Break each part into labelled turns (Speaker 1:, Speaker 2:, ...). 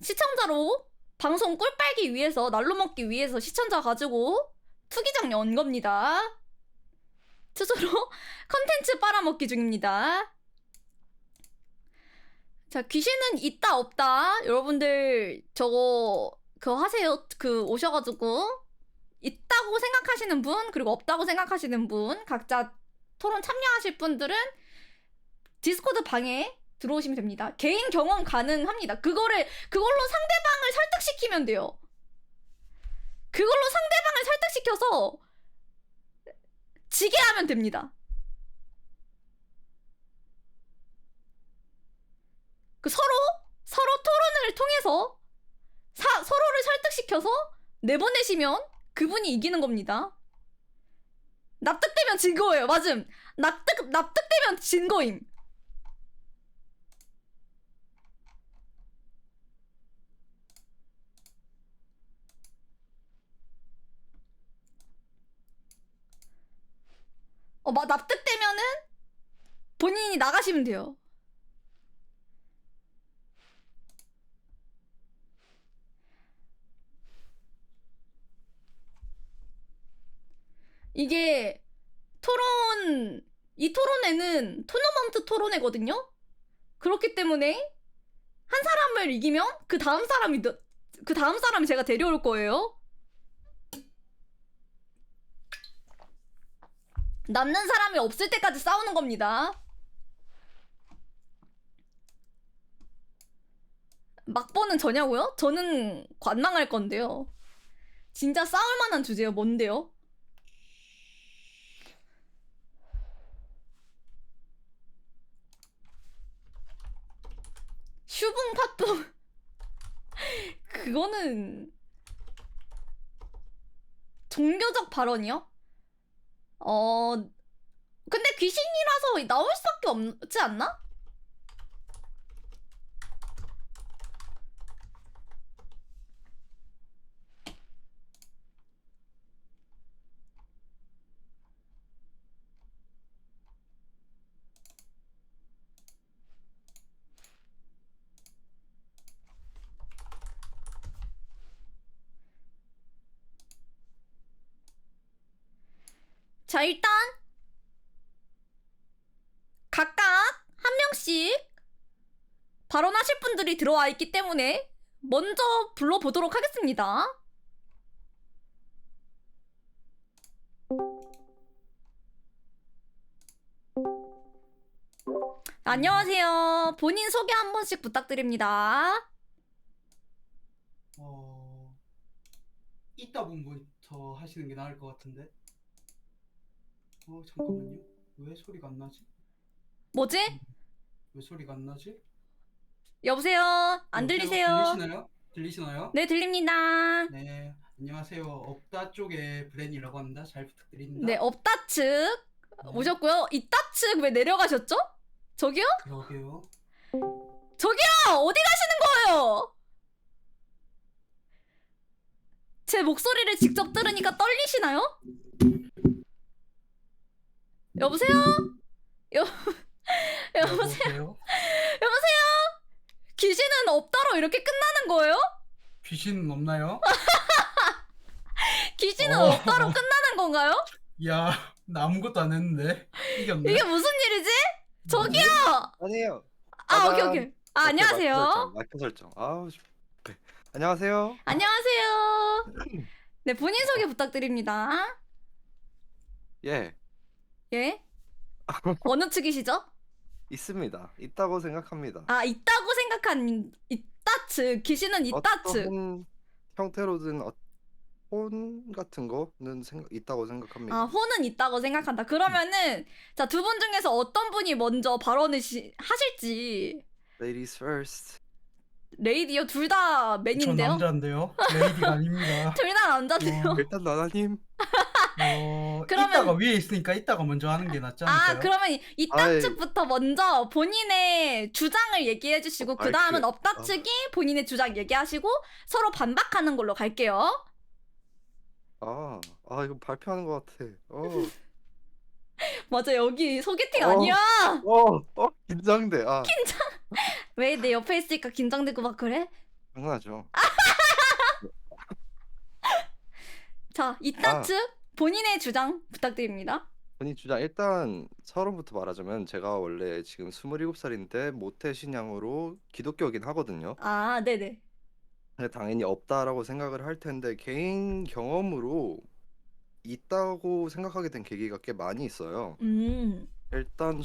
Speaker 1: 시청자로 방송 꿀 빨기 위해서, 날로 먹기 위해서 시청자 가지고 투기장 연 겁니다. 스스로 컨텐츠 빨아먹기 중입니다. 자, 귀신은 있다 없다 여러분들 저거 그거 하세요. 그 오셔가지고 있다고 생각하시는 분 그리고 없다고 생각하시는 분 각자 토론 참여하실 분들은 디스코드 방에 들어오시면 됩니다. 개인 경험 가능합니다. 그걸로 상대방을 설득시키면 돼요. 그걸로 상대방을 설득시켜서 지게 하면 됩니다. 그 서로 토론을 통해서 서로를 설득시켜서 내보내시면 그분이 이기는 겁니다. 납득되면 진 거예요. 맞음. 납득되면 진 거임. 납득되면은 본인이 나가시면 돼요. 이게 이 토론회는 토너먼트 토론회거든요? 그렇기 때문에 한 사람을 이기면 그 다음 사람이 제가 데려올 거예요. 남는 사람이 없을 때까지 싸우는 겁니다. 막보는 저냐고요? 저는 관망할 건데요. 진짜 싸울 만한 주제요. 뭔데요? 슈붕 팥붕 그거는 종교적 발언이요? 근데 귀신이라서 나올 수밖에 없지 않나? 자, 일단 각각 한 명씩 발언하실 분들이 들어와 있기 때문에 먼저 불러보도록 하겠습니다. 안녕하세요. 본인 소개 한 번씩 부탁드립니다.
Speaker 2: 이따 분부터 하시는 게 나을 것 같은데. 잠깐만요. 왜 소리가 안 나지?
Speaker 1: 뭐지?
Speaker 2: 왜 소리가 안 나지?
Speaker 1: 여보세요? 안 들리세요?
Speaker 2: 들리시나요?
Speaker 1: 네, 들립니다.
Speaker 2: 네, 안녕하세요. 업다 쪽의 브랜이라고 합니다. 잘 부탁드립니다.
Speaker 1: 네, 업다 측 오셨고요. 이따 측 왜 내려가셨죠? 저기요?
Speaker 2: 그러게요.
Speaker 1: 저기요! 어디 가시는 거예요? 제 목소리를 직접 들으니까 떨리시나요? 여보세요? 여보세요? 여보세요? 귀신은 없다로 이렇게 끝나는 거예요?
Speaker 2: 귀신은 없나요?
Speaker 1: 귀신은 없다로 끝나는 건가요?
Speaker 2: 야, 나 아무것도 안 했는데 이겼네.
Speaker 1: 이게 무슨 일이지? 저기요!
Speaker 3: 아니에요.
Speaker 1: 아, 오케이. 아, 안녕하세요.
Speaker 3: 마이크 설정. 네. 안녕하세요.
Speaker 1: 안녕하세요. 네, 본인 소개 부탁드립니다.
Speaker 3: 예,
Speaker 1: 예? 어느 측이시죠?
Speaker 3: 있습니다. 있다고 생각합니다.
Speaker 1: 아, 있다고 생각한 있다 측. 귀신은 있다 측.
Speaker 3: 어떤 형태로든 혼 같은 거는 있다고 생각합니다.
Speaker 1: 아, 혼은 있다고 생각한다. 그러면은 자, 두 분 중에서 어떤 분이 먼저 발언을 하실지.
Speaker 3: Ladies first.
Speaker 1: 레이디요? 둘 다
Speaker 2: 저
Speaker 1: 맨인데요?
Speaker 2: 남자인데요. 레이디가 아닙니다.
Speaker 1: 둘 다 남자네요.
Speaker 3: 일단 나나님.
Speaker 1: 그러면-
Speaker 2: 이따가 위에 있으니까 이따가 먼저 하는 게 낫지 않을까요?
Speaker 1: 아, 그러면 이따
Speaker 3: 아이.
Speaker 1: 측부터 먼저 본인의 주장을 얘기해 주시고 그 다음은 업다 측이 본인의 주장 얘기하시고 서로 반박하는 걸로 갈게요.
Speaker 3: 이거 발표하는 것 같아.
Speaker 1: 맞아, 여기 소개팅
Speaker 3: 어.
Speaker 1: 아니야.
Speaker 3: 긴장돼.
Speaker 1: 왜 내 옆에 있으니까 긴장되고 막 그래?
Speaker 3: 당연하죠.
Speaker 1: 자, 이따 측 본인의 주장 부탁드립니다.
Speaker 3: 본인 주장 일단 서론부터 말하자면 제가 원래 지금 27살인데 모태 신앙으로 기독교긴 하거든요.
Speaker 1: 아, 네네.
Speaker 3: 근데 당연히 없다라고 생각을 할 텐데 개인 경험으로 있다고 생각하게 된 계기가 꽤 많이 있어요. 일단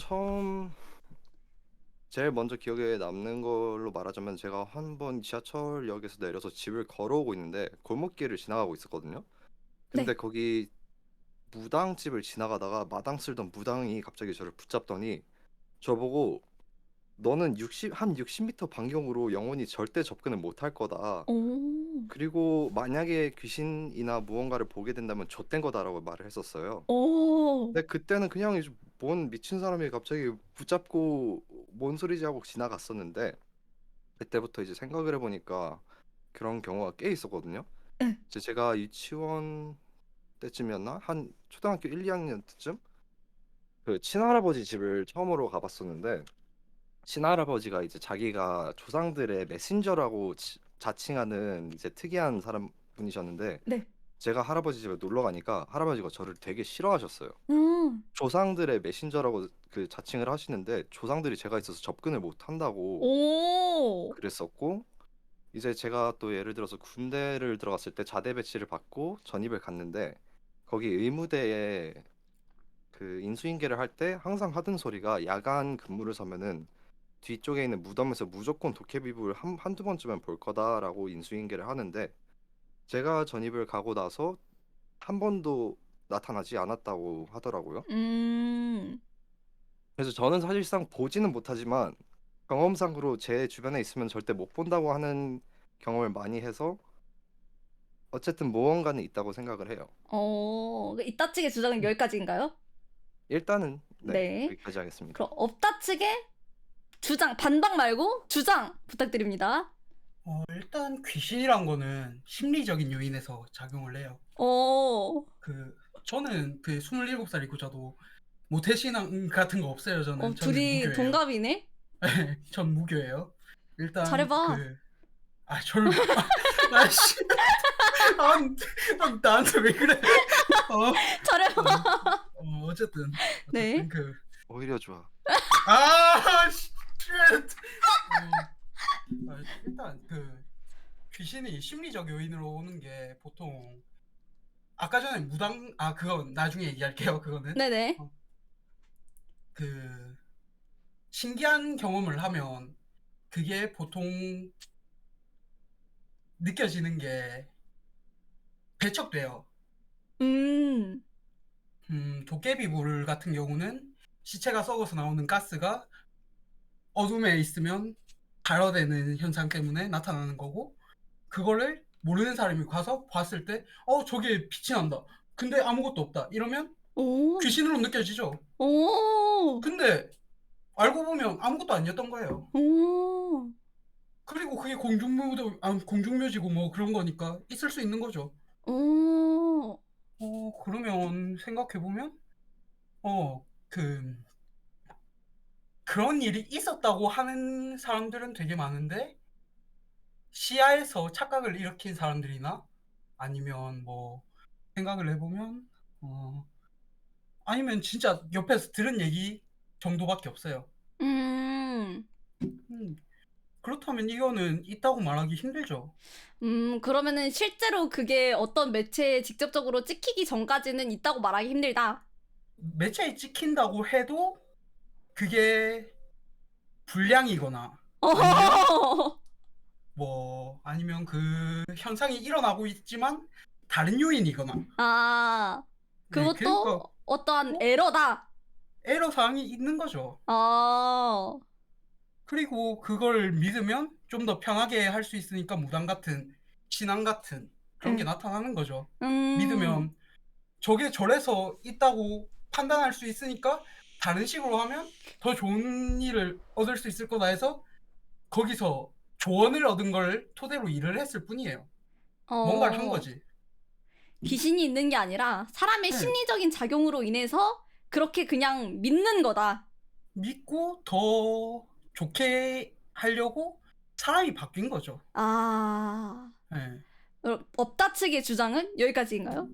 Speaker 3: 제일 먼저 기억에 남는 걸로 말하자면 제가 한 번 지하철역에서 내려서 집을 걸어오고 있는데 골목길을 지나가고 있었거든요. 근데
Speaker 1: 네.
Speaker 3: 거기 무당집을 지나가다가 마당 쓸던 무당이 갑자기 저를 붙잡더니 저보고 너는 한 60m 반경으로 영원히 절대 접근을 못 할 거다.
Speaker 1: 오.
Speaker 3: 그리고 만약에 귀신이나 무언가를 보게 된다면 좆된 거다라고 말을 했었어요.
Speaker 1: 오.
Speaker 3: 근데 그때는 그냥 이제 뭔 미친 사람이 갑자기 붙잡고 뭔 소리지 하고 지나갔었는데 그때부터 이제 생각을 해보니까 그런 경우가 꽤 있었거든요.
Speaker 1: 응.
Speaker 3: 이제 제가 유치원 때쯤이었나? 한 초등학교 1, 2학년 때쯤 그 친할아버지 집을 처음으로 가봤었는데 친할아버지가 이제 자기가 조상들의 메신저라고 자칭하는 이제 특이한 사람 분이셨는데
Speaker 1: 네.
Speaker 3: 제가 할아버지 집에 놀러 가니까 할아버지가 저를 되게 싫어하셨어요.
Speaker 1: 음.
Speaker 3: 조상들의 메신저라고 그 자칭을 하시는데 조상들이 제가 있어서 접근을 못 한다고
Speaker 1: 오.
Speaker 3: 그랬었고 이제 제가 또 예를 들어서 군대를 들어갔을 때 자대 배치를 받고 전입을 갔는데 거기 의무대에 그 인수인계를 할 때 항상 하던 소리가 야간 근무를 서면은 뒤쪽에 있는 무덤에서 무조건 도깨비불 한두 번쯤은 볼 거다라고 인수인계를 하는데 제가 전입을 가고 나서 한 번도 나타나지 않았다고 하더라고요.
Speaker 1: 음.
Speaker 3: 그래서 저는 사실상 보지는 못하지만 경험상으로 제 주변에 있으면 절대 못 본다고 하는 경험을 많이 해서 어쨌든 무언가는 있다고 생각을 해요.
Speaker 1: 이따 측의 주장은 여기까지인가요?
Speaker 3: 일단은 네,
Speaker 1: 네.
Speaker 3: 여기까지 하겠습니다.
Speaker 1: 그럼 없다 측의 주장, 반박 말고 주장 부탁드립니다.
Speaker 2: 일단 귀신이란 거는 심리적인 요인에서 작용을 해요. 저는 그 27살이고 저도 모태신앙 같은 거 없어요. 저는
Speaker 1: 둘이
Speaker 2: 무교예요.
Speaker 1: 동갑이네?
Speaker 2: 전 무교예요. 일단
Speaker 1: 잘해봐.
Speaker 2: 저를 아씨 나한테 왜 그래?
Speaker 1: 잘해봐.
Speaker 2: 어쨌든
Speaker 1: 네.
Speaker 3: 오히려 좋아.
Speaker 2: 일단 그 귀신이 심리적 요인으로 오는 게 보통 아까 전에 무당 그건 나중에 얘기할게요. 그거는
Speaker 1: 네네.
Speaker 2: 그 신기한 경험을 하면 그게 보통 느껴지는 게 배척돼요. 도깨비불 같은 경우는 시체가 썩어서 나오는 가스가 어둠에 있으면 발화되는 현상 때문에 나타나는 거고 그거를 모르는 사람이 가서 봤을 때 저게 빛이 난다. 근데 아무것도 없다. 이러면
Speaker 1: 오.
Speaker 2: 귀신으로 느껴지죠.
Speaker 1: 오.
Speaker 2: 근데 알고 보면 아무것도 아니었던 거예요.
Speaker 1: 오.
Speaker 2: 그리고 그게 공중묘지고 뭐 그런 거니까 있을 수 있는 거죠.
Speaker 1: 오.
Speaker 2: 그러면 생각해보면 그런 일이 있었다고 하는 사람들은 되게 많은데 시야에서 착각을 일으킨 사람들이나 아니면 뭐 생각을 해보면 아니면 진짜 옆에서 들은 얘기 정도밖에 없어요. 그렇다면 이거는 있다고 말하기 힘들죠.
Speaker 1: 그러면은 실제로 그게 어떤 매체에 직접적으로 찍히기 전까지는 있다고 말하기 힘들다.
Speaker 2: 매체에 찍힌다고 해도 그게 불량이거나 아니면 그 현상이 일어나고 있지만 다른 요인이거나
Speaker 1: 그것도
Speaker 2: 그러니까
Speaker 1: 어떠한 에러다.
Speaker 2: 에러 사항이 있는 거죠. 그리고 그걸 믿으면 좀 더 편하게 할 수 있으니까 무당 같은 신앙 같은 그런 게 나타나는 거죠. 믿으면 저게 저래서 있다고 판단할 수 있으니까 다른 식으로 하면 더 좋은 일을 얻을 수 있을 거다 해서 거기서 조언을 얻은 걸 토대로 일을 했을 뿐이에요. 뭔가를 한 거지.
Speaker 1: 귀신이 있는 게 아니라 사람의 심리적인 작용으로 인해서 그렇게 그냥 믿는 거다.
Speaker 2: 믿고 더 좋게 하려고 사람이 바뀐 거죠.
Speaker 1: 아,
Speaker 2: 예.
Speaker 1: 업다 측의 주장은 여기까지인가요?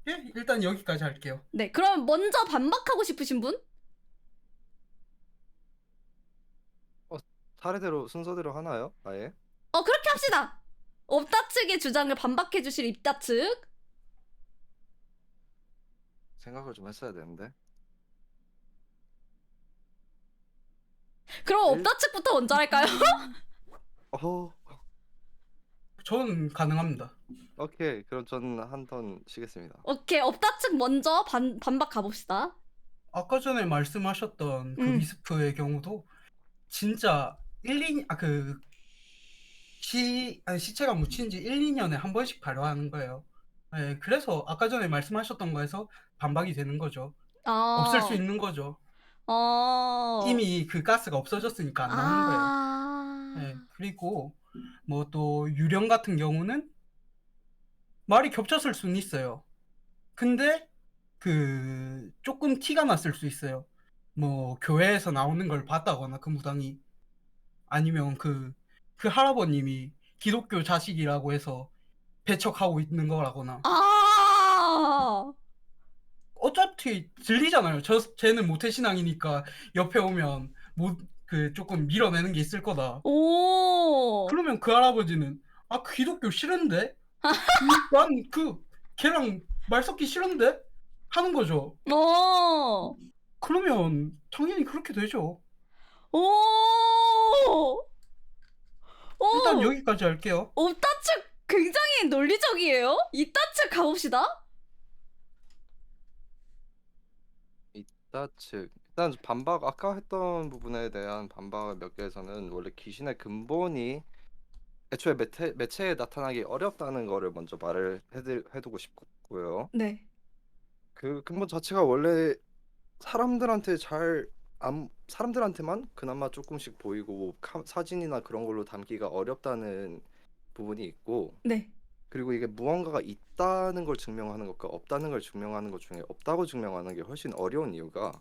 Speaker 2: 예, 일단 여기까지 할게요.
Speaker 1: 네, 그럼 먼저 반박하고 싶으신 분?
Speaker 3: 차례대로 순서대로 하나요? 아예?
Speaker 1: 그렇게 합시다. 업다 측의 주장을 반박해 주실 입다 측.
Speaker 3: 생각을 좀 했어야 되는데.
Speaker 1: 그럼
Speaker 3: 일-
Speaker 1: 업다 측부터 먼저 할까요?
Speaker 3: 어,
Speaker 2: 저는 가능합니다.
Speaker 3: 오케이. 그럼 저는 한 턴 쉬겠습니다.
Speaker 1: 오케이, 업다 측 먼저 반박 가봅시다.
Speaker 2: 아까 전에 말씀하셨던 그 위스프의 경우도 진짜 1, 2, 시체가 묻힌 지 1, 2년에 한 번씩 발효하는 거예요. 예, 그래서 아까 전에 말씀하셨던 거에서 반박이 되는 거죠. 없을 수 있는 거죠. 이미 그 가스가 없어졌으니까 안 나오는 거예요. 예, 그리고 뭐 또 유령 같은 경우는 말이 겹쳤을 수는 있어요. 근데 그 조금 티가 났을 수 있어요. 뭐 교회에서 나오는 걸 봤다거나 그 무당이 아니면 그 할아버님이 기독교 자식이라고 해서 배척하고 있는 거라거나 어차피 들리잖아요. 쟤는 모태신앙이니까 옆에 오면 그 조금 밀어내는 게 있을 거다. 그러면 그 할아버지는 그 기독교 싫은데? 난 걔랑 말 섞기 싫은데? 하는 거죠. 그러면 당연히 그렇게 되죠. 일단 여기까지 할게요.
Speaker 1: 업다 측 굉장히 논리적이에요. 이따 측 가봅시다.
Speaker 3: 이따 측. 일단 반박 아까 했던 부분에 대한 반박을 몇 개에서는 원래 귀신의 근본이 애초에 매체에 나타나기 어렵다는 거를 먼저 말을 해두고 싶고요.
Speaker 1: 네.
Speaker 3: 그 근본 자체가 원래 사람들한테 사람들한테만 그나마 조금씩 보이고 사진이나 그런 걸로 담기가 어렵다는 부분이 있고,
Speaker 1: 네.
Speaker 3: 그리고 이게 무언가가 있다는 걸 증명하는 것과 없다는 걸 증명하는 것 중에 없다고 증명하는 게 훨씬 어려운 이유가,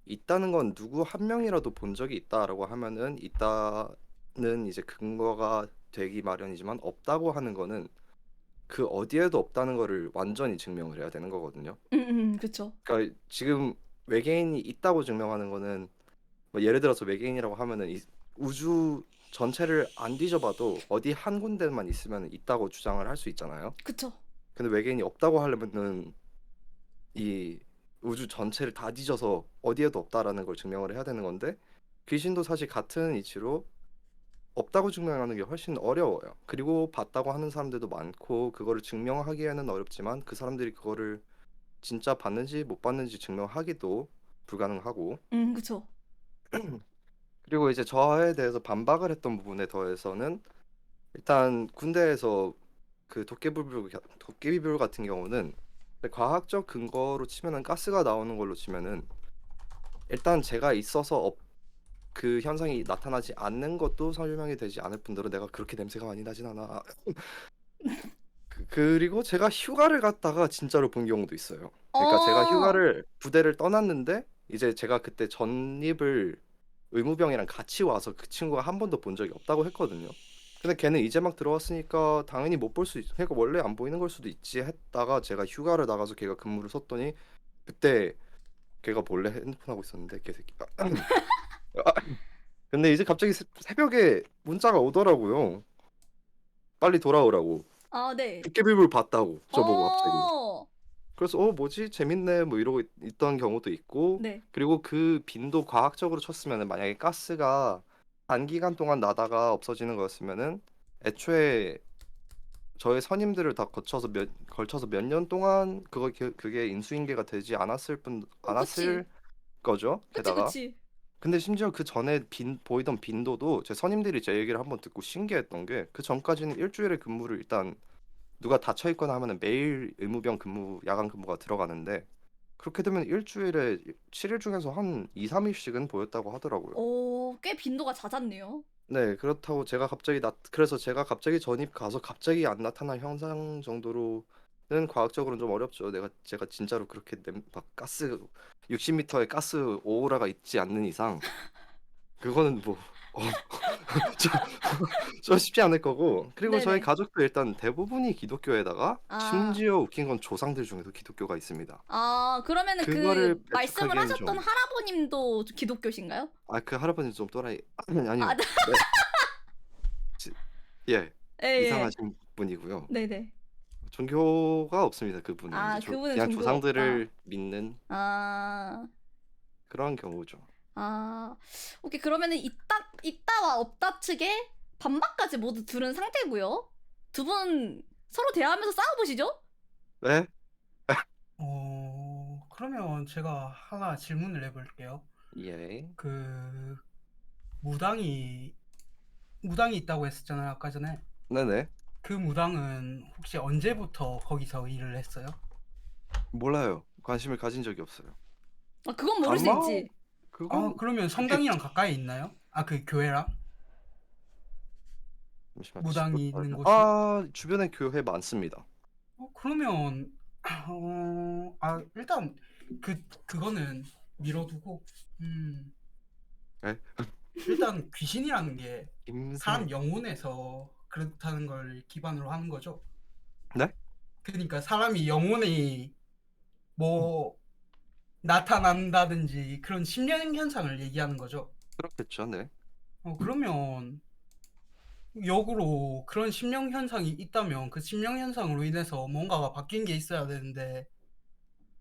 Speaker 3: 있다는 건 누구 한 명이라도 본 적이 있다라고 하면은 있다는 이제 근거가 되기 마련이지만, 없다고 하는 거는 그 어디에도 없다는 거를 완전히 증명을 해야 되는 거거든요.
Speaker 1: 그쵸.
Speaker 3: 그러니까 지금 외계인이 있다고 증명하는 거는, 뭐 예를 들어서 외계인이라고 하면은 이 우주 전체를 안 뒤져봐도 어디 한 군데만 있으면 있다고 주장을 할 수 있잖아요.
Speaker 1: 그쵸.
Speaker 3: 근데 외계인이 없다고 하려면은 이 우주 전체를 다 뒤져서 어디에도 없다라는 걸 증명을 해야 되는 건데, 귀신도 사실 같은 이치로 없다고 증명하는 게 훨씬 어려워요. 그리고 봤다고 하는 사람들도 많고 그거를 증명하기에는 어렵지만, 그 사람들이 그거를 진짜 봤는지 못 봤는지 증명하기도 불가능하고.
Speaker 1: 그쵸.
Speaker 3: 그리고 이제 저에 대해서 반박을 했던 부분에 더해서는, 일단 군대에서 그 도깨비불 같은 경우는 과학적 근거로 치면은 가스가 나오는 걸로 치면은, 일단 제가 있어서 그 현상이 나타나지 않는 것도 설명이 되지 않을 뿐더러 내가 그렇게 냄새가 많이 나진 않아. 그리고 제가 휴가를 갔다가 진짜로 본 경우도 있어요. 그러니까 제가 휴가를 부대를 떠났는데 이제 제가 그때 전입을 의무병이랑 같이 와서 그 친구가 한 번도 본 적이 없다고 했거든요. 근데 걔는 이제 막 들어왔으니까 당연히 못 볼 수 있, 그러니까 원래 안 보이는 걸 수도 있지 했다가 제가 휴가를 나가서 걔가 근무를 섰더니 그때 걔가 몰래 핸드폰 하고 있었는데, 개새끼가. 근데 이제 갑자기 새벽에 문자가 오더라고요. 빨리 돌아오라고.
Speaker 1: 네.
Speaker 3: 도깨비불 봤다고 저보고 갑자기. 그래서 뭐지 재밌네 뭐 이러고 있던 경우도 있고.
Speaker 1: 네.
Speaker 3: 그리고 그 빈도 과학적으로 쳤으면은, 만약에 가스가 단기간 동안 나다가 없어지는 거였으면은 애초에 저의 선임들을 다 걸쳐서 몇 년 동안 그게 인수인계가 되지 않았을 거죠. 게다가.
Speaker 1: 그치.
Speaker 3: 근데 심지어 그 전에 보이던 빈도도 제 선임들이 제 얘기를 한번 듣고 신기했던 게, 그 전까지는 일주일에 근무를 일단 누가 다쳐 있거나 하면은 매일 의무병 근무, 야간 근무가 들어가는데, 그렇게 되면 일주일에 7일 중에서 한 2, 3일씩은 보였다고 하더라고요.
Speaker 1: 꽤 빈도가 잦았네요.
Speaker 3: 네, 그렇다고 그래서 제가 갑자기 전입 가서 갑자기 안 나타난 현상 정도로는 과학적으로는 좀 어렵죠. 제가 진짜로 그렇게 막 가스 60m의 가스 오로라가 있지 않는 이상 그거는 뭐 어 좀 좀 쉽지 않을 거고 그리고 저희
Speaker 1: 네네.
Speaker 3: 가족도 일단 대부분이 기독교에다가
Speaker 1: 아.
Speaker 3: 심지어 웃긴 건 조상들 중에도 기독교가 있습니다.
Speaker 1: 아 그러면은
Speaker 3: 그거를
Speaker 1: 그 말씀을
Speaker 3: 배척하기에는
Speaker 1: 하셨던
Speaker 3: 좀
Speaker 1: 할아버님도 기독교신가요?
Speaker 3: 그 할아버지는 좀 또라이
Speaker 1: 아
Speaker 3: 아니요. 네. 지 예.
Speaker 1: 예예.
Speaker 3: 이상하신 분이고요.
Speaker 1: 네네.
Speaker 3: 종교가 없습니다 그분은. 이제
Speaker 1: 아
Speaker 3: 조
Speaker 1: 그분은
Speaker 3: 그냥
Speaker 1: 종교가 없다.
Speaker 3: 조상들을 믿는
Speaker 1: 아.
Speaker 3: 그런 경우죠.
Speaker 1: 아. 오케이 그러면은 있다와 없다 측에 반박까지 모두 들은 상태고요. 두 분 서로 대화하면서 싸워 보시죠.
Speaker 3: 네.
Speaker 2: 그러면 제가 하나 질문을 해볼게요.
Speaker 3: 예.
Speaker 2: 그 무당이 무당이 있다고 했었잖아요, 아까 전에.
Speaker 3: 네네.
Speaker 2: 그 무당은 혹시 언제부터 거기서 일을 했어요?
Speaker 3: 몰라요. 관심을 가진 적이 없어요.
Speaker 1: 아 그건 모를 수
Speaker 3: 아마
Speaker 1: 있지.
Speaker 3: 그건
Speaker 2: 그러면
Speaker 3: 그게
Speaker 2: 성당이랑 가까이 있나요? 그 교회랑?
Speaker 3: 잠시만
Speaker 2: 무당이 있는
Speaker 3: 지도자를
Speaker 2: 곳이?
Speaker 3: 주변에 교회 많습니다.
Speaker 2: 그러면 일단 그거는 미뤄두고 음,
Speaker 3: 예?
Speaker 2: 일단 귀신이라는 게
Speaker 3: 김새
Speaker 2: 사람 영혼에서 그렇다는 걸 기반으로 하는 거죠.
Speaker 3: 네?
Speaker 2: 그러니까 사람이 영혼이 뭐 나타난다든지 그런 심령 현상을 얘기하는 거죠.
Speaker 3: 그렇겠죠. 네.
Speaker 2: 그러면 역으로 그런 심령 현상이 있다면 그 심령 현상으로 인해서 뭔가가 바뀐 게 있어야 되는데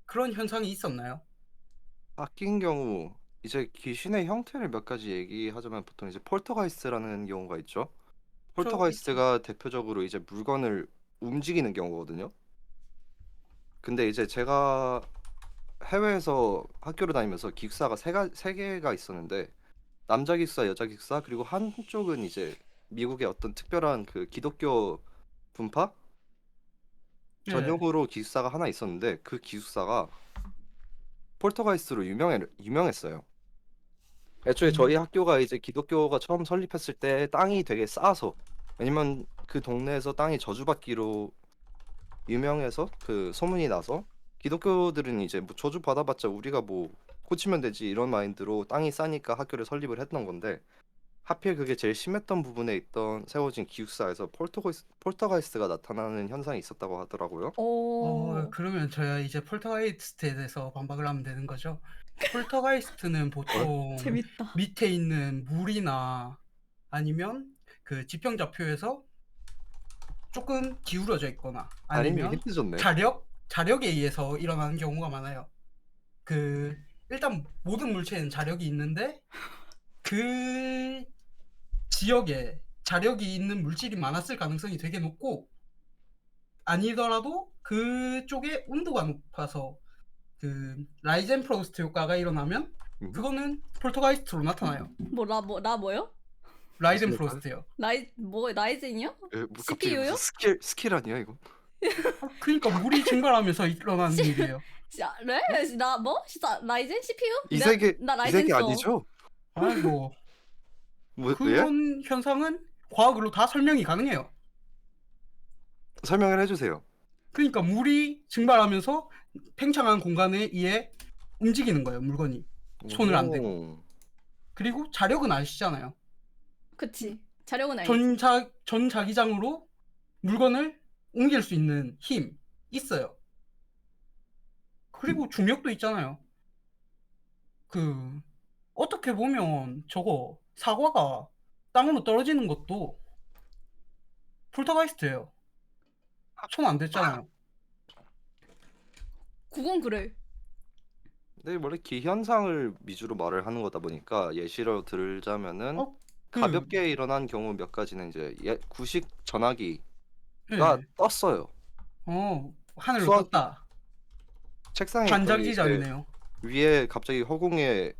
Speaker 2: 그런 현상이 있었나요?
Speaker 3: 바뀐 경우 이제 귀신의 형태를 몇 가지 얘기하자면 보통 이제 폴터가이스트라는 경우가 있죠.
Speaker 2: 저 있죠.
Speaker 3: 폴터가이스트가 대표적으로 이제 물건을 움직이는 경우거든요. 근데 이제 제가 해외에서 학교를 다니면서 기숙사가 세 개가 있었는데 남자 기숙사, 여자 기숙사 그리고 한쪽은 이제 미국의 어떤 특별한 그 기독교 분파
Speaker 2: 예.
Speaker 3: 전용으로 기숙사가 하나 있었는데 그 기숙사가 폴터가이스트로 유명했어요. 애초에 저희
Speaker 2: 음,
Speaker 3: 학교가 이제 기독교가 처음 설립했을 때 땅이 되게 싸서 왜냐면 그 동네에서 땅이 저주받기로 유명해서 그 소문이 나서 기독교들은 이제 뭐 저주 받아봤자 우리가 뭐 고치면 되지 이런 마인드로 땅이 싸니까 학교를 설립을 했던 건데 하필 그게 제일 심했던 부분에 있던 세워진 기숙사에서 폴터가이스트가 나타나는 현상이 있었다고 하더라고요.
Speaker 1: 오.
Speaker 2: 그러면 저야 이제 폴터가이스트에 대해서 반박을 하면 되는 거죠. 폴터가이스트는
Speaker 3: 어?
Speaker 2: 보통
Speaker 1: 재밌다.
Speaker 2: 밑에 있는 물이나 아니면 그 지평자표에서 조금 기울어져 있거나
Speaker 3: 아니면
Speaker 2: 아니면
Speaker 3: 힌트 줬네.
Speaker 2: 자력에 의해서 일어나는 경우가 많아요. 일단 모든 물체에는 자력이 있는데 그 지역에 자력이 있는 물질이 많았을 가능성이 되게 높고 아니더라도 그쪽에 온도가 높아서 그 라이젠 프로스트 효과가 일어나면
Speaker 3: 음?
Speaker 2: 그거는 폴터가이스트로 나타나요.
Speaker 1: 나 뭐요?
Speaker 2: 라이젠
Speaker 3: 무슨 역할?
Speaker 2: 프로스트요.
Speaker 1: 라이젠이요?
Speaker 3: 뭐 갑자기 무슨
Speaker 1: CPU요?
Speaker 3: 스킬 아니야 이거?
Speaker 2: 그러니까 물이 증발하면서 일어나는
Speaker 1: 씨,
Speaker 2: 일이에요.
Speaker 1: 네? 나 뭐? 진짜 라이젠 CPU? 나
Speaker 3: 이
Speaker 1: 라이젠
Speaker 3: 세계
Speaker 1: 써.
Speaker 3: 아니죠?
Speaker 2: 뭐
Speaker 3: 뭐 예?
Speaker 2: 그런 현상은 과학으로 다 설명이 가능해요.
Speaker 3: 설명을 해주세요.
Speaker 2: 그러니까 물이 증발하면서 팽창한 공간에 의해 움직이는 거예요, 물건이. 손을 안 대고.
Speaker 3: 오.
Speaker 2: 그리고 자력은 아시잖아요.
Speaker 1: 그치. 자력은 알지.
Speaker 2: 전자기장으로 물건을 옮길 수 있는 힘 있어요. 그리고 중력도 있잖아요. 그 어떻게 보면 저거 사과가 땅으로 떨어지는 것도 폴터가이스트예요. 손 안 댔잖아요.
Speaker 1: 그건 그래.
Speaker 3: 근데 원래 기현상을 위주로 말을 하는 거다 보니까 예시로 들자면은
Speaker 2: 어, 그,
Speaker 3: 가볍게 일어난 경우 몇 가지는 이제 구식 전화기가
Speaker 2: 예,
Speaker 3: 떴어요.
Speaker 2: 하늘로
Speaker 3: 수학
Speaker 2: 떴다.
Speaker 3: 책상에 있더니 이제
Speaker 2: 반자기장이네요.
Speaker 3: 위에 갑자기 허공에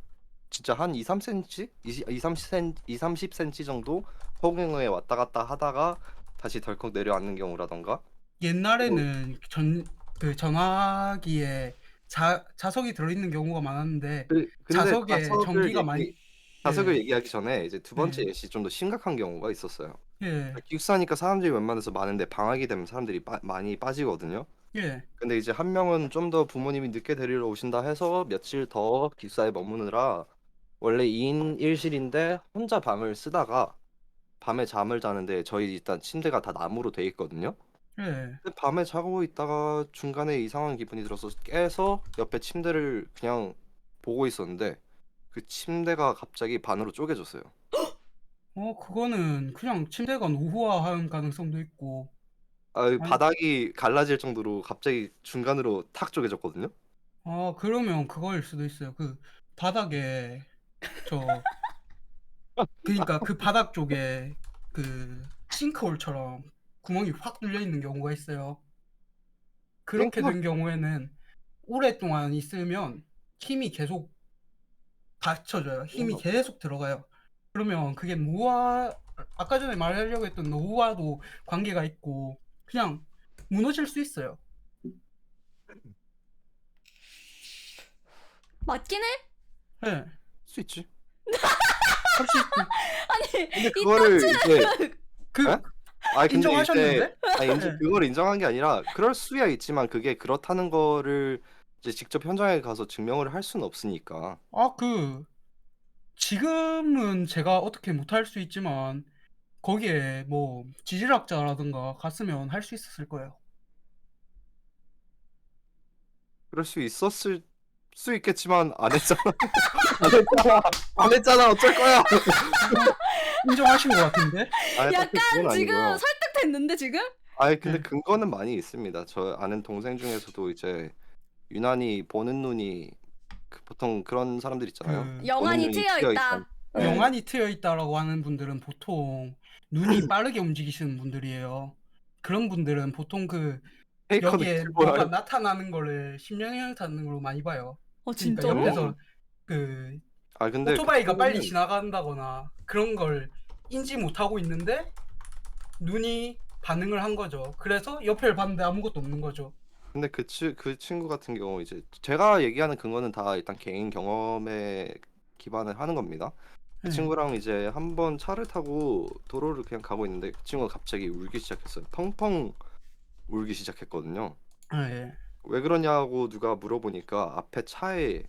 Speaker 3: 진짜 한 2, 3cm? 2, 30cm 정도 허공에 왔다 갔다 하다가 다시 덜컥 내려앉는 경우라던가 그리고
Speaker 2: 옛날에는 그 전화기에 자석이 들어있는 경우가 많았는데
Speaker 3: 근데
Speaker 2: 자석에 전기가 많이
Speaker 3: 자석을
Speaker 2: 예,
Speaker 3: 얘기하기 전에 이제 두 번째
Speaker 2: 예,
Speaker 3: 예시 좀 더 심각한 경우가 있었어요.
Speaker 2: 예,
Speaker 3: 기숙사니까 사람들이 웬만해서 많은데 방학이 되면 사람들이 많이 빠지거든요.
Speaker 2: 예,
Speaker 3: 근데 이제 한 명은 좀 더 부모님이 늦게 데리러 오신다 해서 며칠 더 기숙사에 머무느라 원래 2인 1실인데 혼자 밤을 쓰다가 밤에 잠을 자는데 저희 일단 침대가 다 나무로 돼 있거든요.
Speaker 2: 예.
Speaker 3: 근데 밤에 자고 있다가 중간에 이상한 기분이 들어서 깨서 옆에 침대를 그냥 보고 있었는데 그 침대가 갑자기 반으로 쪼개졌어요.
Speaker 2: 그거는 그냥 침대가 노후화한 가능성도 있고. 아니,
Speaker 3: 바닥이 갈라질 정도로 갑자기 중간으로 탁 쪼개졌거든요.
Speaker 2: 그러면 그거일 수도 있어요. 그 바닥에 그러니까 그 바닥 쪽에 그 싱크홀처럼 구멍이 확 뚫려 있는 경우가 있어요. 그렇게 된 경우에는 오랫동안 있으면 힘이 계속 받쳐져요. 힘이 계속 들어가요. 그러면 그게 아까 전에 말하려고 했던 노후와도 관계가 있고 그냥 무너질 수 있어요.
Speaker 1: 맞긴 해?
Speaker 2: 네.
Speaker 3: 수 있지.
Speaker 2: 할 수 있지.
Speaker 1: 아니
Speaker 3: 근데 그거를 이제
Speaker 2: 그
Speaker 3: 에? 근데
Speaker 2: 인정하셨는데?
Speaker 3: 이제
Speaker 2: 네.
Speaker 3: 그걸 인정한 게 아니라 그럴 수야 있지만 그게 그렇다는 거를 이제 직접 현장에 가서 증명을 할 수는 없으니까.
Speaker 2: 지금은 제가 어떻게 못할 수 있지만 거기에 뭐 지질학자라든가 갔으면 할 수 있었을 거예요.
Speaker 3: 그럴 수 있었을 수 있겠지만 안 했잖아. 안 했잖아. 어쩔 거야.
Speaker 2: 인정하신 것 같은데?
Speaker 1: 약간 지금
Speaker 3: 아니고요.
Speaker 1: 설득됐는데 지금?
Speaker 3: 근데
Speaker 2: 네.
Speaker 3: 근거는 많이 있습니다. 저 아는 동생 중에서도 이제 유난히 보는 눈이 보통 그런 사람들 있잖아요. 보는
Speaker 1: 영안이
Speaker 3: 눈이
Speaker 1: 트여 있다.
Speaker 3: 네.
Speaker 2: 영안이 트여 있다라고 하는 분들은 보통 눈이 빠르게 움직이시는 분들이에요. 그런 분들은 보통
Speaker 3: 페이커
Speaker 2: 여기에
Speaker 3: 느낌
Speaker 2: 뭐가
Speaker 3: 보여요.
Speaker 2: 나타나는 거를 심령을 타는 걸로 많이 봐요. 그러니까
Speaker 1: 진짜로?
Speaker 2: 옆에서
Speaker 3: 근데
Speaker 2: 오토바이가 빨리
Speaker 3: 그거는
Speaker 2: 지나간다거나 그런 걸 인지 못하고 있는데 눈이 반응을 한 거죠. 그래서 옆을 봤는데 아무것도 없는 거죠.
Speaker 3: 근데 그 친구 같은 경우 이제 제가 얘기하는 근거는 다 일단 개인 경험에 기반을 하는 겁니다. 그
Speaker 2: 네.
Speaker 3: 친구랑 이제 한번 차를 타고 도로를 그냥 가고 있는데 그 친구가 갑자기 울기 시작했어요. 펑펑 울기 시작했거든요.
Speaker 2: 네.
Speaker 3: 왜 그러냐고 누가 물어보니까 앞에 차에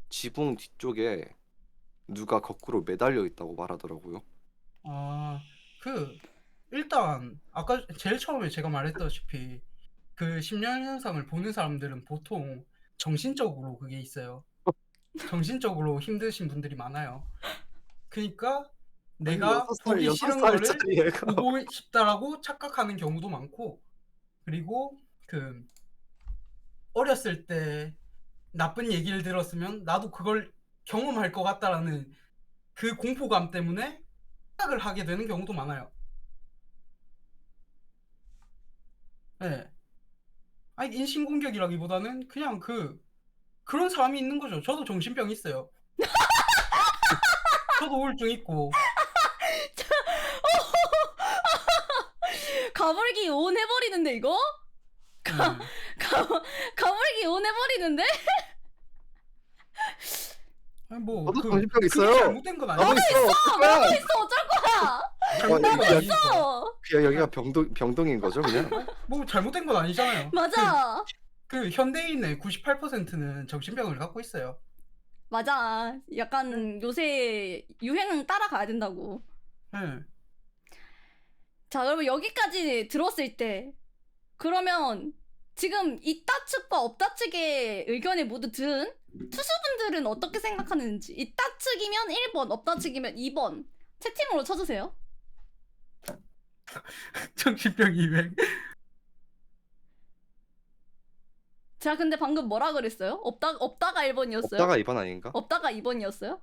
Speaker 3: 지붕 뒤쪽에 누가 거꾸로 매달려 있다고 말하더라고요.
Speaker 2: 일단 아까 제일 처음에 제가 말했다시피 그 심령 현상을 보는 사람들은 보통 정신적으로 그게 있어요. 정신적으로 힘드신 분들이 많아요. 그러니까 내가 보기 싫은 거를
Speaker 3: 6살짜리 애가
Speaker 2: 보고 싶다라고 착각하는 경우도 많고, 그리고 어렸을 때 나쁜 얘기를 들었으면 나도 그걸 경험할 것 같다라는 그 공포감 때문에 착각을 하게 되는 경우도 많아요. 네. 아니 인신공격이라기보다는 그냥 그런 사람이 있는 거죠. 저도 정신병 있어요. 저도 우울증 있고.
Speaker 1: 가불기 온 해버리는데 이거? 가불기 온 해버리는데?
Speaker 2: 아니 뭐
Speaker 3: 저도
Speaker 2: 그게
Speaker 3: 정신병 있어요.
Speaker 2: 잘못된 건 아니에요.
Speaker 3: 나도 있어.
Speaker 1: 나도 있어 어쩔 거야.
Speaker 2: 잘못된 건 아니죠.
Speaker 1: 있어.
Speaker 3: 여기가 병동인 거죠, 그냥?
Speaker 2: 뭐 잘못된 건 아니잖아요.
Speaker 1: 맞아.
Speaker 2: 현대인의 98%는 정신병을 갖고 있어요.
Speaker 1: 맞아. 약간 요새 유행 따라가야 된다고.
Speaker 2: 네.
Speaker 1: 자, 그러면 여기까지 들었을 때 그러면 지금 있다 측과 없다 측의 의견을 모두 들은 투수분들은 어떻게 생각하는지, 있다 측이면 1번, 없다 측이면 2번 채팅으로 쳐주세요.
Speaker 2: 정신병 200.
Speaker 1: 제가 근데 방금 뭐라 그랬어요? 없다가 1번이었어요?
Speaker 3: 없다가 2번 아닌가?
Speaker 1: 없다가 2번이었어요?